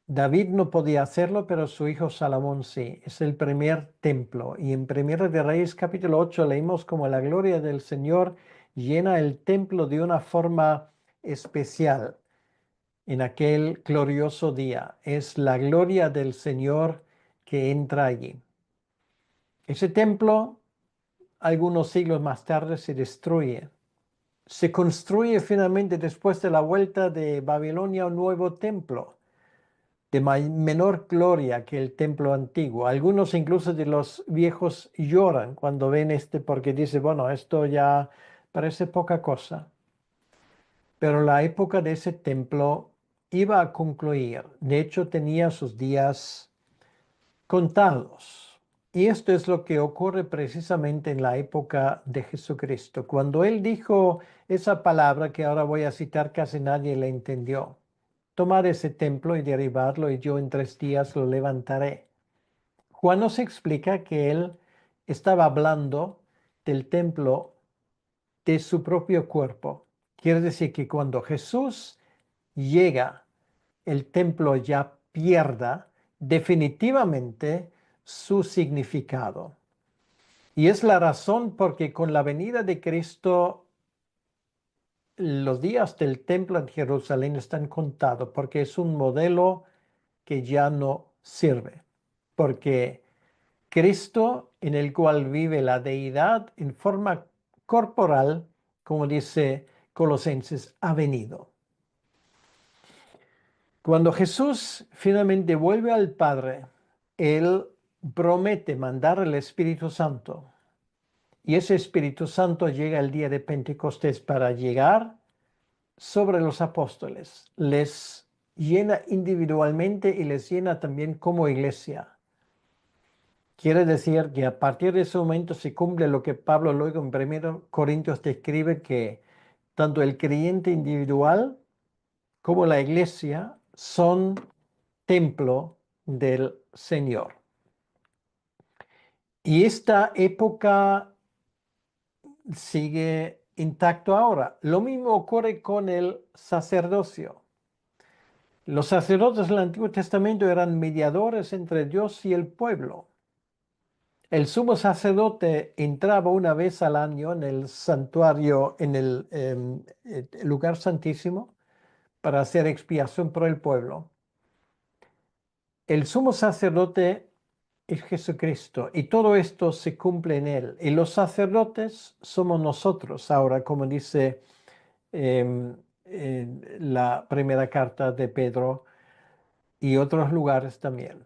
[SPEAKER 1] David no podía hacerlo, pero su hijo Salomón sí. Es el primer templo. Y en Primera de Reyes capítulo 8 leímos como la gloria del Señor llena el templo de una forma especial en aquel glorioso día. Es la gloria del Señor que entra allí. Ese templo, algunos siglos más tarde, se destruye. Se construye finalmente después de la vuelta de Babilonia un nuevo templo de menor gloria que el templo antiguo. Algunos incluso de los viejos lloran cuando ven este porque dice, bueno, esto ya parece poca cosa. Pero la época de ese templo iba a concluir. De hecho, tenía sus días contados. Y esto es lo que ocurre precisamente en la época de Jesucristo. Cuando Él dijo esa palabra que ahora voy a citar, casi nadie la entendió. Tomar ese templo y derribarlo y yo en 3 días lo levantaré. Juan nos explica que Él estaba hablando del templo de su propio cuerpo. Quiere decir que cuando Jesús llega, el templo ya pierda definitivamente su significado. Y es la razón porque con la venida de Cristo, los días del templo en Jerusalén están contados, porque es un modelo que ya no sirve. Porque Cristo, en el cual vive la deidad en forma corporal, como dice Colosenses, ha venido. Cuando Jesús finalmente vuelve al Padre, Él promete mandar el Espíritu Santo. Y ese Espíritu Santo llega el día de Pentecostés para llegar sobre los apóstoles. Les llena individualmente y les llena también como iglesia. Quiere decir que a partir de ese momento se cumple lo que Pablo luego en 1 Corintios describe, que tanto el creyente individual como la iglesia son templo del Señor. Y esta época sigue intacto ahora. Lo mismo ocurre con el sacerdocio. Los sacerdotes del Antiguo Testamento eran mediadores entre Dios y el pueblo. El sumo sacerdote entraba una vez al año en el santuario, en el lugar santísimo, para hacer expiación por el pueblo. El sumo sacerdote es Jesucristo y todo esto se cumple en él. Y los sacerdotes somos nosotros ahora, como dice en la primera carta de Pedro y otros lugares también.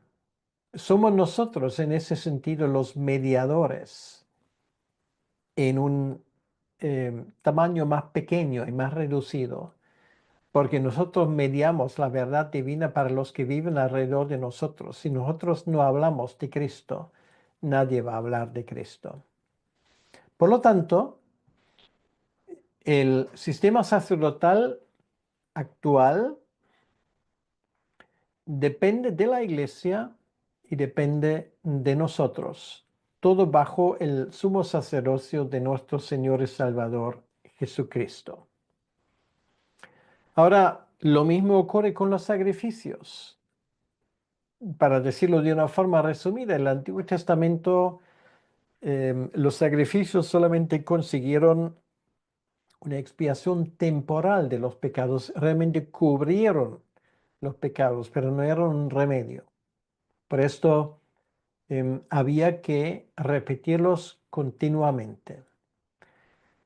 [SPEAKER 1] Somos nosotros en ese sentido los mediadores en un tamaño más pequeño y más reducido, porque nosotros mediamos la verdad divina para los que viven alrededor de nosotros. Si nosotros no hablamos de Cristo, nadie va a hablar de Cristo. Por lo tanto, el sistema sacerdotal actual depende de la iglesia y depende de nosotros, todo bajo el sumo sacerdocio de nuestro Señor y Salvador Jesucristo. Ahora, lo mismo ocurre con los sacrificios. Para decirlo de una forma resumida, en el Antiguo Testamento los sacrificios solamente consiguieron una expiación temporal de los pecados, realmente cubrieron los pecados, pero no eran un remedio. Por esto había que repetirlos continuamente.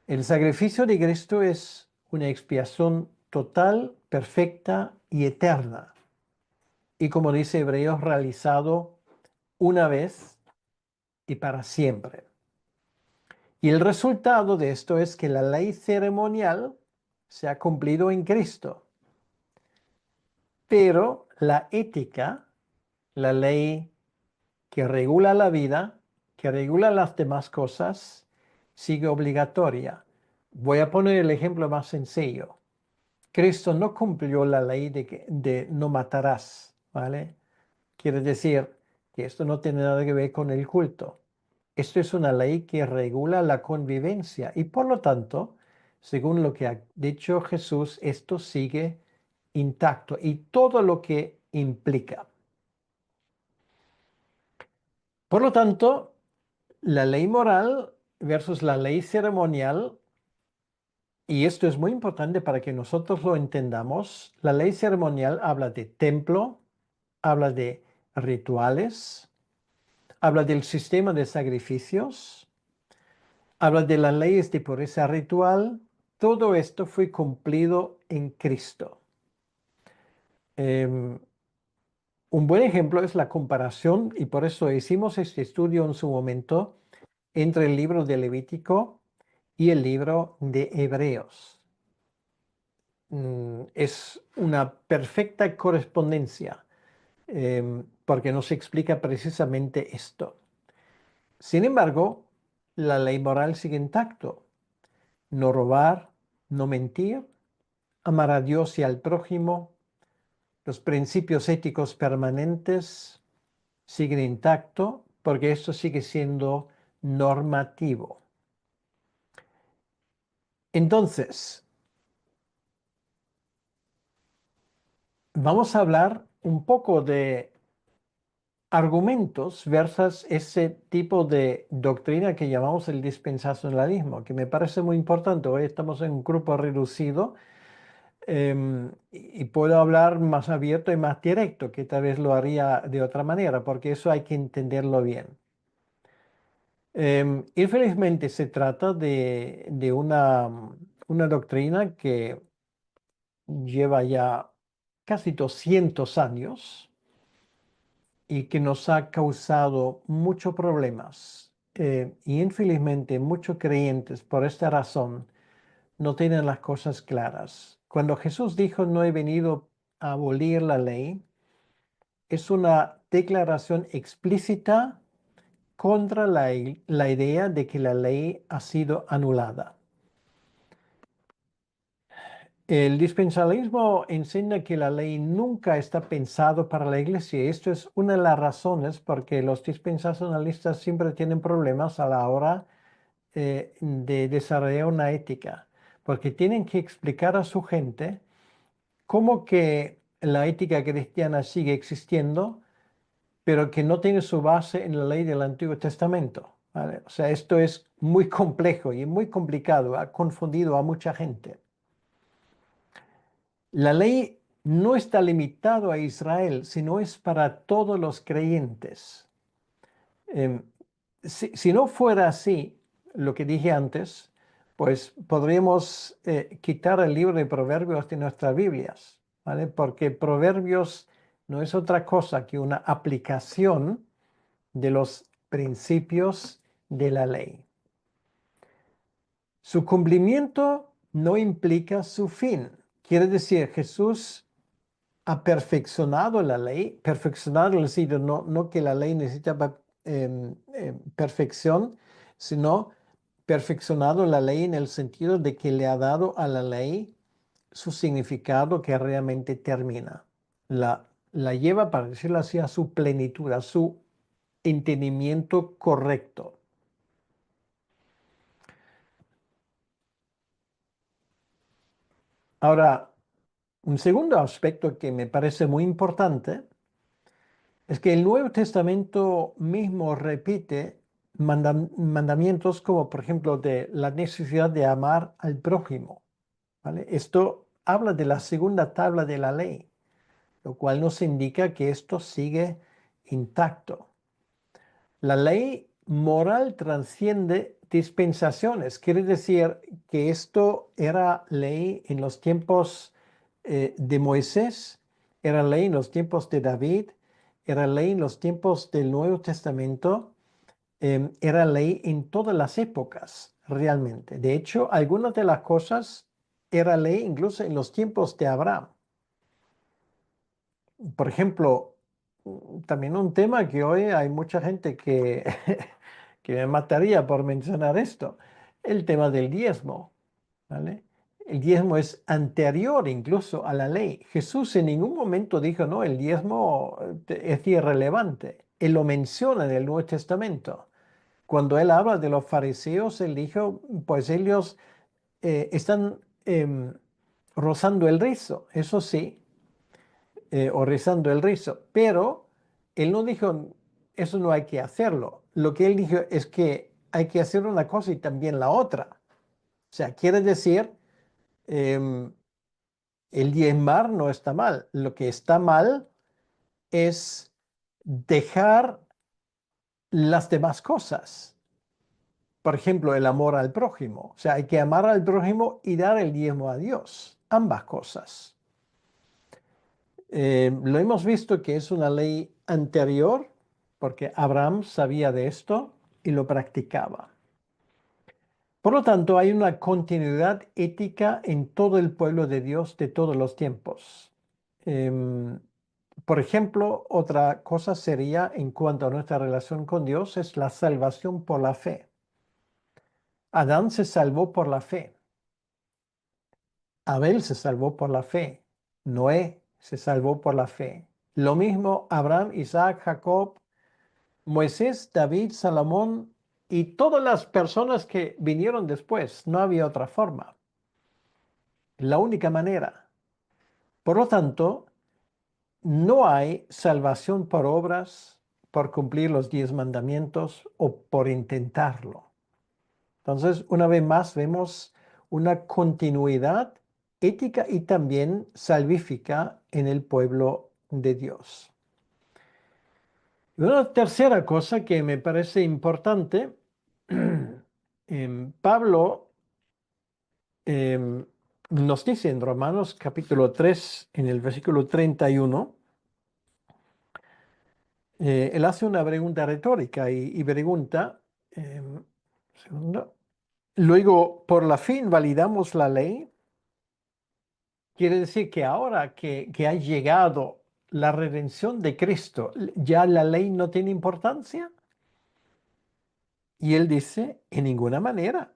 [SPEAKER 1] El sacrificio de Cristo es una expiación total, perfecta y eterna. Y como dice Hebreos, realizado una vez y para siempre. Y el resultado de esto es que la ley ceremonial se ha cumplido en Cristo. Pero la ética, la ley que regula la vida, que regula las demás cosas, sigue obligatoria. Voy a poner el ejemplo más sencillo. Cristo no cumplió la ley de no matarás, ¿vale? Quiere decir que esto no tiene nada que ver con el culto. Esto es una ley que regula la convivencia y por lo tanto, según lo que ha dicho Jesús, esto sigue intacto y todo lo que implica. Por lo tanto, la ley moral versus la ley ceremonial, y esto es muy importante para que nosotros lo entendamos, la ley ceremonial habla de templo, habla de rituales, habla del sistema de sacrificios, habla de las leyes de pureza ritual. Todo esto fue cumplido en Cristo. Un buen ejemplo es la comparación, y por eso hicimos este estudio en su momento, entre el libro de Levítico y el libro de Hebreos. Es una perfecta correspondencia, porque nos explica precisamente esto. Sin embargo, la ley moral sigue intacto. No robar, no mentir, amar a Dios y al prójimo, los principios éticos permanentes siguen intactos porque esto sigue siendo normativo. Entonces, vamos a hablar un poco de argumentos versus ese tipo de doctrina que llamamos el dispensacionalismo, que me parece muy importante. Hoy estamos en un grupo reducido y puedo hablar más abierto y más directo, que tal vez lo haría de otra manera, porque eso hay que entenderlo bien. Infelizmente se trata de una doctrina que lleva ya casi 200 años y que nos ha causado muchos problemas. Y infelizmente muchos creyentes por esta razón no tienen las cosas claras. Cuando Jesús dijo no he venido a abolir la ley, es una declaración explícita contra la idea de que la ley ha sido anulada. El dispensacionalismo enseña que la ley nunca está pensado para la iglesia. Esto es una de las razones porque los dispensacionalistas siempre tienen problemas a la hora de desarrollar una ética, porque tienen que explicar a su gente cómo que la ética cristiana sigue existiendo, pero que no tiene su base en la ley del Antiguo Testamento. ¿Vale? O sea, esto es muy complejo y muy complicado, ha confundido a mucha gente. La ley no está limitado a Israel, sino es para todos los creyentes. Em, si no fuera así, lo que dije antes, pues podríamos quitar el libro de Proverbios de nuestras Biblias, ¿vale? Porque Proverbios no es otra cosa que una aplicación de los principios de la ley. Su cumplimiento no implica su fin. Quiere decir, Jesús ha perfeccionado la ley, perfeccionado en el sentido no que la ley necesita perfección, sino perfeccionado la ley en el sentido de que le ha dado a la ley su significado que realmente termina. La lleva, para decirlo así, a su plenitud, a su entendimiento correcto. Ahora, un segundo aspecto que me parece muy importante es que el Nuevo Testamento mismo repite mandamientos como, por ejemplo, de la necesidad de amar al prójimo. ¿Vale? Esto habla de la segunda tabla de la ley, lo cual nos indica que esto sigue intacto. La ley moral trasciende dispensaciones. Quiere decir que esto era ley en los tiempos de Moisés, era ley en los tiempos de David, era ley en los tiempos del Nuevo Testamento, era ley en todas las épocas, realmente. De hecho, algunas de las cosas era ley incluso en los tiempos de Abraham. Por ejemplo, también un tema que hoy hay mucha gente que, que me mataría por mencionar esto, el tema del diezmo, ¿vale? El diezmo es anterior incluso a la ley. Jesús en ningún momento dijo, no, el diezmo es irrelevante. Él lo menciona en el Nuevo Testamento. Cuando él habla de los fariseos, él dijo, pues ellos están rozando el rizo, eso sí, o rizando el rizo, pero él no dijo, eso no hay que hacerlo. Lo que él dijo es que hay que hacer una cosa y también la otra. O sea, quiere decir, em, el diezmar no está mal. Lo que está mal es dejar las demás cosas. Por ejemplo, el amor al prójimo. O sea, hay que amar al prójimo y dar el diezmo a Dios. Ambas cosas. Lo hemos visto que es una ley anterior, porque Abraham sabía de esto y lo practicaba. Por lo tanto, hay una continuidad ética en todo el pueblo de Dios de todos los tiempos. Em, por ejemplo, otra cosa sería en cuanto a nuestra relación con Dios es la salvación por la fe. Adán se salvó por la fe. Abel se salvó por la fe. Noé se salvó por la fe. Lo mismo Abraham, Isaac, Jacob, Moisés, David, Salomón y todas las personas que vinieron después. No había otra forma. La única manera. Por lo tanto, no hay salvación por obras, por cumplir los 10 mandamientos o por intentarlo. Entonces, una vez más, vemos una continuidad ética y también salvífica en el pueblo de Dios. Y una tercera cosa que me parece importante, Pablo nos dice en Romanos capítulo 3, en el versículo 31, él hace una pregunta retórica y pregunta, segundo, luego, ¿por la fe invalidamos la ley? Quiere decir que ahora que ha llegado la redención de Cristo, ¿ya la ley no tiene importancia? Y él dice, en ninguna manera,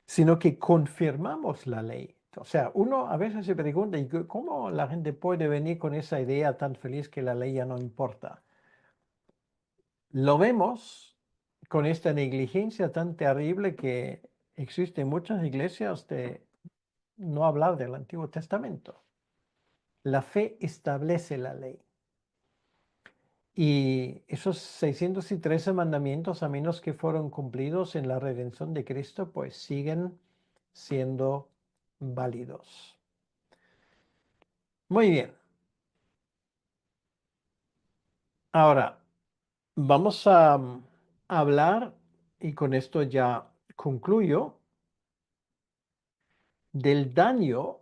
[SPEAKER 1] sino que confirmamos la ley. O sea, uno a veces se pregunta, ¿y cómo la gente puede venir con esa idea tan feliz que la ley ya no importa? Lo vemos con esta negligencia tan terrible que existe en muchas iglesias de no hablar del Antiguo Testamento. La fe establece la ley. Y esos 613 mandamientos, a menos que fueron cumplidos en la redención de Cristo, pues siguen siendo válidos. Muy bien. Ahora, vamos a hablar, y con esto ya concluyo, del daño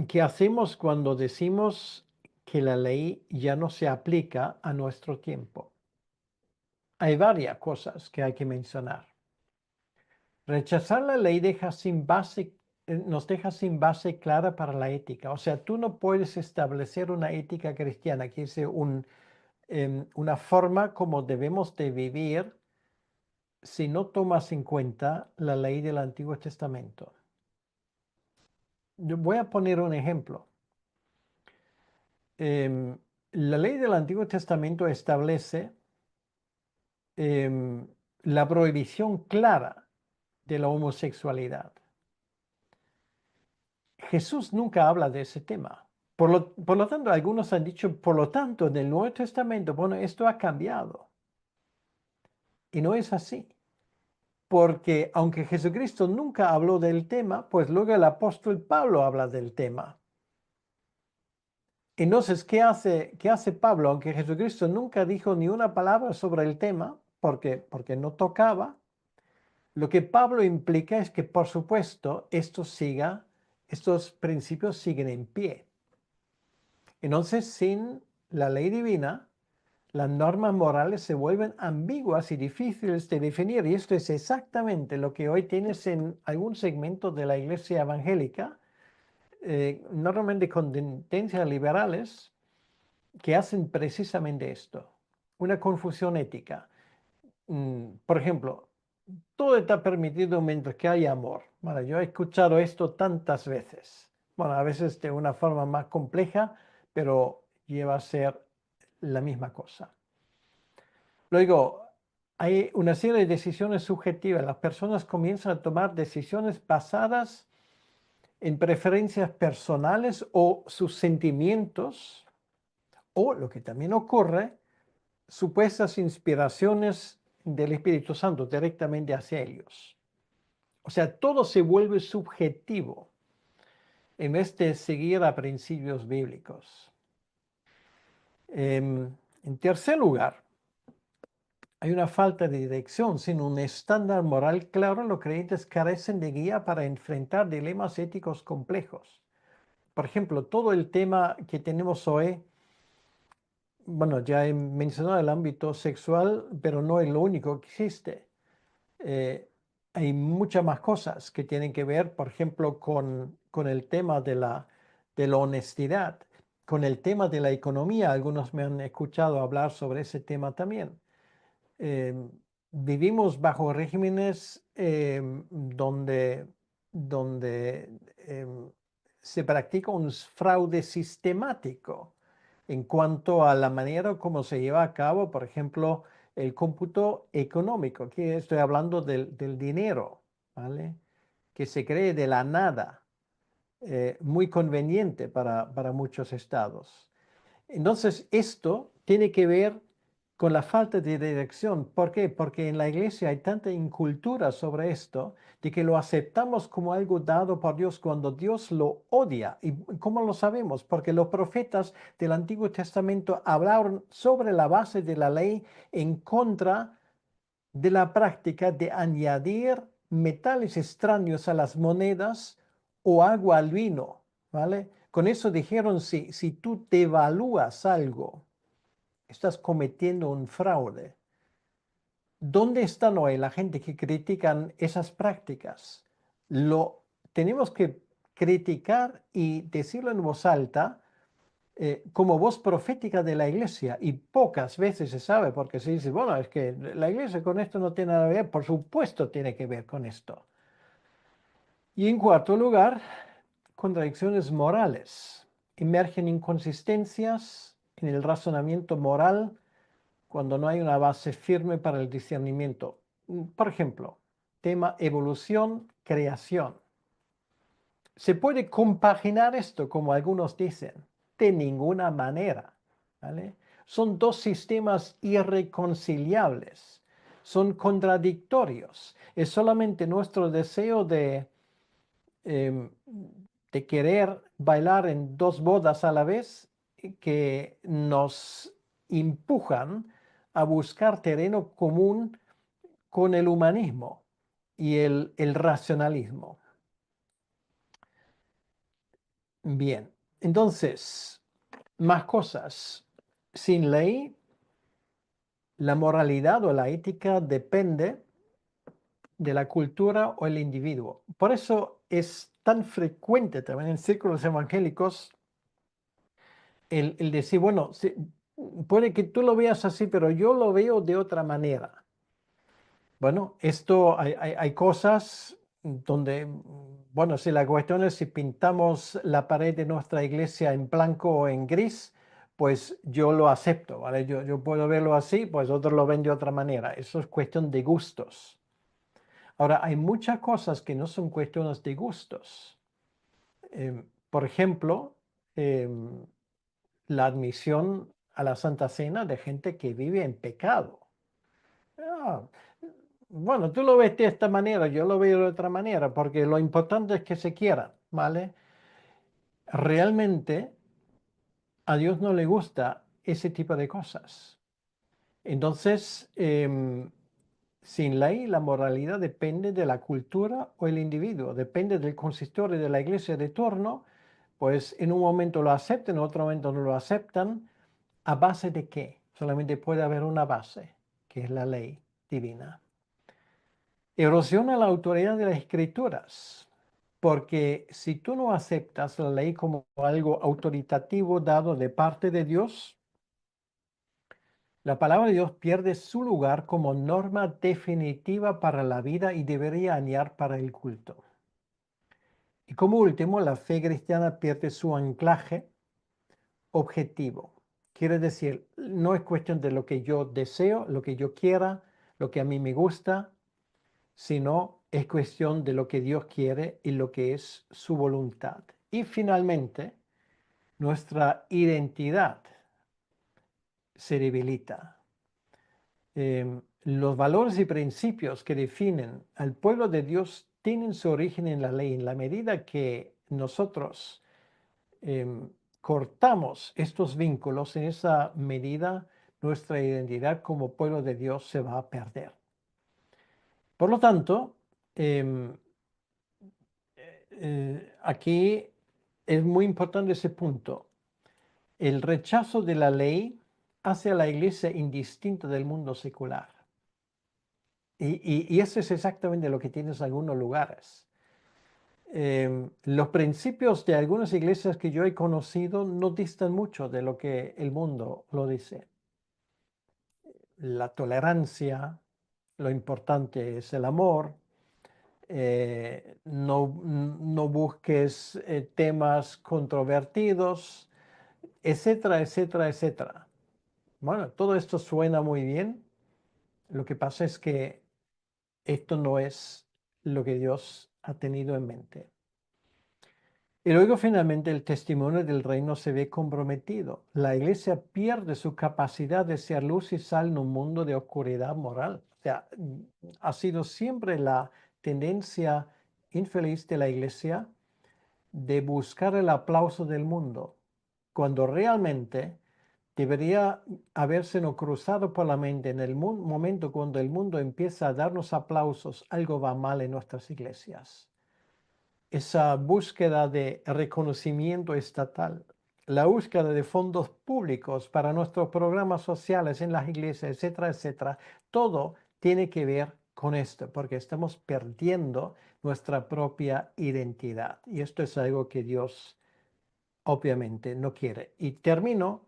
[SPEAKER 1] que hacemos cuando decimos que la ley ya no se aplica a nuestro tiempo. Hay varias cosas que hay que mencionar. Rechazar la ley nos deja sin base clara para la ética. O sea, tú no puedes establecer una ética cristiana, que es una forma como debemos de vivir si no tomas en cuenta la ley del Antiguo Testamento. Yo voy a poner un ejemplo. Em, la ley del Antiguo Testamento establece em, la prohibición clara de la homosexualidad. Jesús nunca habla de ese tema. Por lo tanto, algunos han dicho, por lo tanto, en el Nuevo Testamento, bueno, esto ha cambiado. Y no es así. Porque aunque Jesucristo nunca habló del tema, pues luego el apóstol Pablo habla del tema. Entonces, ¿qué hace Pablo? Aunque Jesucristo nunca dijo ni una palabra sobre el tema, porque no tocaba, lo que Pablo implica es que, por supuesto, estos principios siguen en pie. Entonces, sin la ley divina, las normas morales se vuelven ambiguas y difíciles de definir. Y esto es exactamente lo que hoy tienes en algún segmento de la iglesia evangélica, normalmente con tendencias liberales, que hacen precisamente esto, una confusión ética. Por ejemplo, todo está permitido mientras que hay amor. Bueno, yo he escuchado esto tantas veces. Bueno, a veces de una forma más compleja, pero lleva a ser la misma cosa. Luego, hay una serie de decisiones subjetivas. Las personas comienzan a tomar decisiones basadas en preferencias personales o sus sentimientos, o lo que también ocurre, supuestas inspiraciones del Espíritu Santo directamente hacia ellos. O sea, todo se vuelve subjetivo en vez de seguir a principios bíblicos. En tercer lugar, hay una falta de dirección. Sin un estándar moral claro, los creyentes carecen de guía para enfrentar dilemas éticos complejos. Por ejemplo, todo el tema que tenemos hoy, bueno, ya he mencionado el ámbito sexual, pero no es lo único que existe. Hay muchas más cosas que tienen que ver, por ejemplo, con el tema de la honestidad, con el tema de la economía. Algunos me han escuchado hablar sobre ese tema también. Em, Vivimos bajo regímenes donde se practica un fraude sistemático en cuanto a la manera como se lleva a cabo, por ejemplo, el cómputo económico. Aquí estoy hablando del dinero, ¿vale? Que se cree de la nada, muy conveniente para muchos estados. Entonces, esto tiene que ver con la falta de dirección. ¿Por qué? Porque en la iglesia hay tanta incultura sobre esto, de que lo aceptamos como algo dado por Dios cuando Dios lo odia. ¿Y cómo lo sabemos? Porque los profetas del Antiguo Testamento hablaron sobre la base de la ley en contra de la práctica de añadir metales extraños a las monedas o agua al vino, ¿vale? Con eso dijeron, si tú devalúas algo, estás cometiendo un fraude. ¿Dónde están hoy la gente que critican esas prácticas? Lo tenemos que criticar y decirlo en voz alta, como voz profética de la iglesia, y pocas veces se sabe porque se dice, bueno, es que la iglesia con esto no tiene nada que ver, por supuesto tiene que ver con esto. Y en cuarto lugar, contradicciones morales. Emergen inconsistencias en el razonamiento moral cuando no hay una base firme para el discernimiento. Por ejemplo, tema evolución, creación. ¿Se puede compaginar esto, como algunos dicen? De ninguna manera, ¿vale? Son dos sistemas irreconciliables, son contradictorios. Es solamente nuestro deseo em, de querer bailar en dos bodas a la vez que nos empujan a buscar terreno común con el humanismo y el racionalismo. Bien, entonces, más cosas. Sin ley, la moralidad o la ética depende de la cultura o el individuo. Por eso es tan frecuente también en círculos evangélicos el decir, bueno, puede que tú lo veas así, pero yo lo veo de otra manera. Bueno, esto hay cosas donde, bueno, si la cuestión es si pintamos la pared de nuestra iglesia en blanco o en gris, pues yo lo acepto, ¿vale? Yo puedo verlo así, pues otros lo ven de otra manera. Eso es cuestión de gustos. Ahora, hay muchas cosas que no son cuestiones de gustos. Por ejemplo, em, la admisión a la Santa Cena de gente que vive en pecado. Ah, bueno, tú lo ves de esta manera, yo lo veo de otra manera, porque lo importante es que se quieran, ¿vale? Realmente a Dios no le gusta ese tipo de cosas. Entonces, sin ley, la moralidad depende de la cultura o el individuo, depende del consistorio de la iglesia de turno, pues en un momento lo aceptan, en otro momento no lo aceptan. ¿A base de qué? Solamente puede haber una base, que es la ley divina. Erosiona la autoridad de las escrituras, porque si tú no aceptas la ley como algo autoritativo dado de parte de Dios, la palabra de Dios pierde su lugar como norma definitiva para la vida y debería añar para el culto. Y como último, la fe cristiana pierde su anclaje objetivo. Quiere decir, no es cuestión de lo que yo deseo, lo que yo quiera, lo que a mí me gusta, sino es cuestión de lo que Dios quiere y lo que es su voluntad. Y finalmente, nuestra identidad se debilita. Los valores y principios que definen al pueblo de Dios tienen su origen en la ley. En la medida que nosotros cortamos estos vínculos, en esa medida nuestra identidad como pueblo de Dios se va a perder. Por lo tanto, aquí es muy importante ese punto. El rechazo de la ley hace a la iglesia indistinta del mundo secular. Y eso es exactamente lo que tienes en algunos lugares. Los principios de algunas iglesias que yo he conocido no distan mucho de lo que el mundo lo dice. La tolerancia, lo importante es el amor, no busques temas controvertidos, etcétera, etcétera, etcétera. Bueno, todo esto suena muy bien. Lo que pasa es que esto no es lo que Dios ha tenido en mente. Y luego finalmente el testimonio del reino se ve comprometido. La iglesia pierde su capacidad de ser luz y sal en un mundo de oscuridad moral. O sea, ha sido siempre la tendencia infeliz de la iglesia de buscar el aplauso del mundo, cuando realmente debería habérselo cruzado por la mente en el momento cuando el mundo empieza a darnos aplausos, algo va mal en nuestras iglesias. Esa búsqueda de reconocimiento estatal, la búsqueda de fondos públicos para nuestros programas sociales en las iglesias, etcétera, etcétera, todo tiene que ver con esto, porque estamos perdiendo nuestra propia identidad. Y esto es algo que Dios obviamente no quiere. Y termino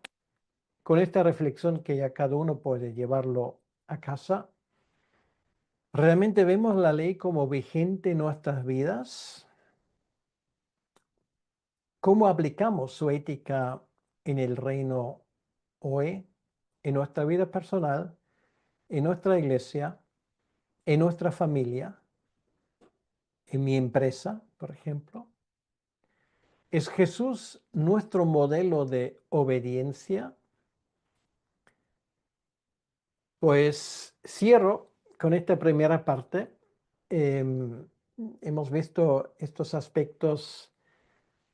[SPEAKER 1] con esta reflexión que ya cada uno puede llevarlo a casa. ¿Realmente vemos la ley como vigente en nuestras vidas? ¿Cómo aplicamos su ética en el reino hoy, en nuestra vida personal, en nuestra iglesia, en nuestra familia, en mi empresa, por ejemplo? ¿Es Jesús nuestro modelo de obediencia? Pues cierro con esta primera parte. Em, Hemos visto estos aspectos,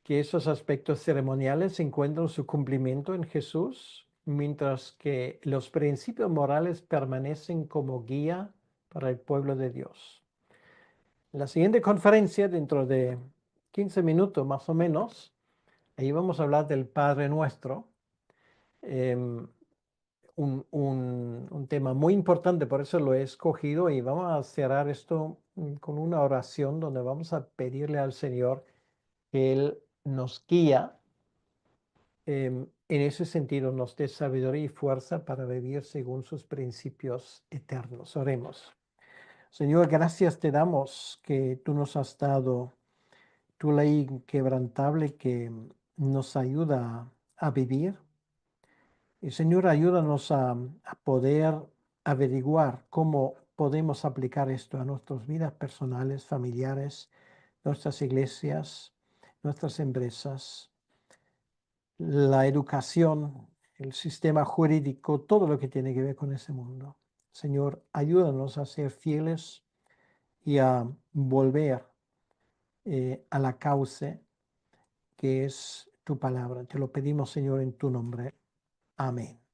[SPEAKER 1] que esos aspectos ceremoniales encuentran su cumplimiento en Jesús, mientras que los principios morales permanecen como guía para el pueblo de Dios. En la siguiente conferencia, dentro de 15 minutos más o menos, ahí vamos a hablar del Padre Nuestro. em, un tema muy importante, por eso lo he escogido y vamos a cerrar esto con una oración donde vamos a pedirle al Señor que Él nos guía, en ese sentido nos dé sabiduría y fuerza para vivir según sus principios eternos. Oremos. Señor, gracias te damos que tú nos has dado tu ley inquebrantable que nos ayuda a vivir. Y Señor, ayúdanos a poder averiguar cómo podemos aplicar esto a nuestras vidas personales, familiares, nuestras iglesias, nuestras empresas, la educación, el sistema jurídico, todo lo que tiene que ver con ese mundo. Señor, ayúdanos a ser fieles y a volver a la causa que es tu palabra. Te lo pedimos, Señor, en tu nombre. Amén.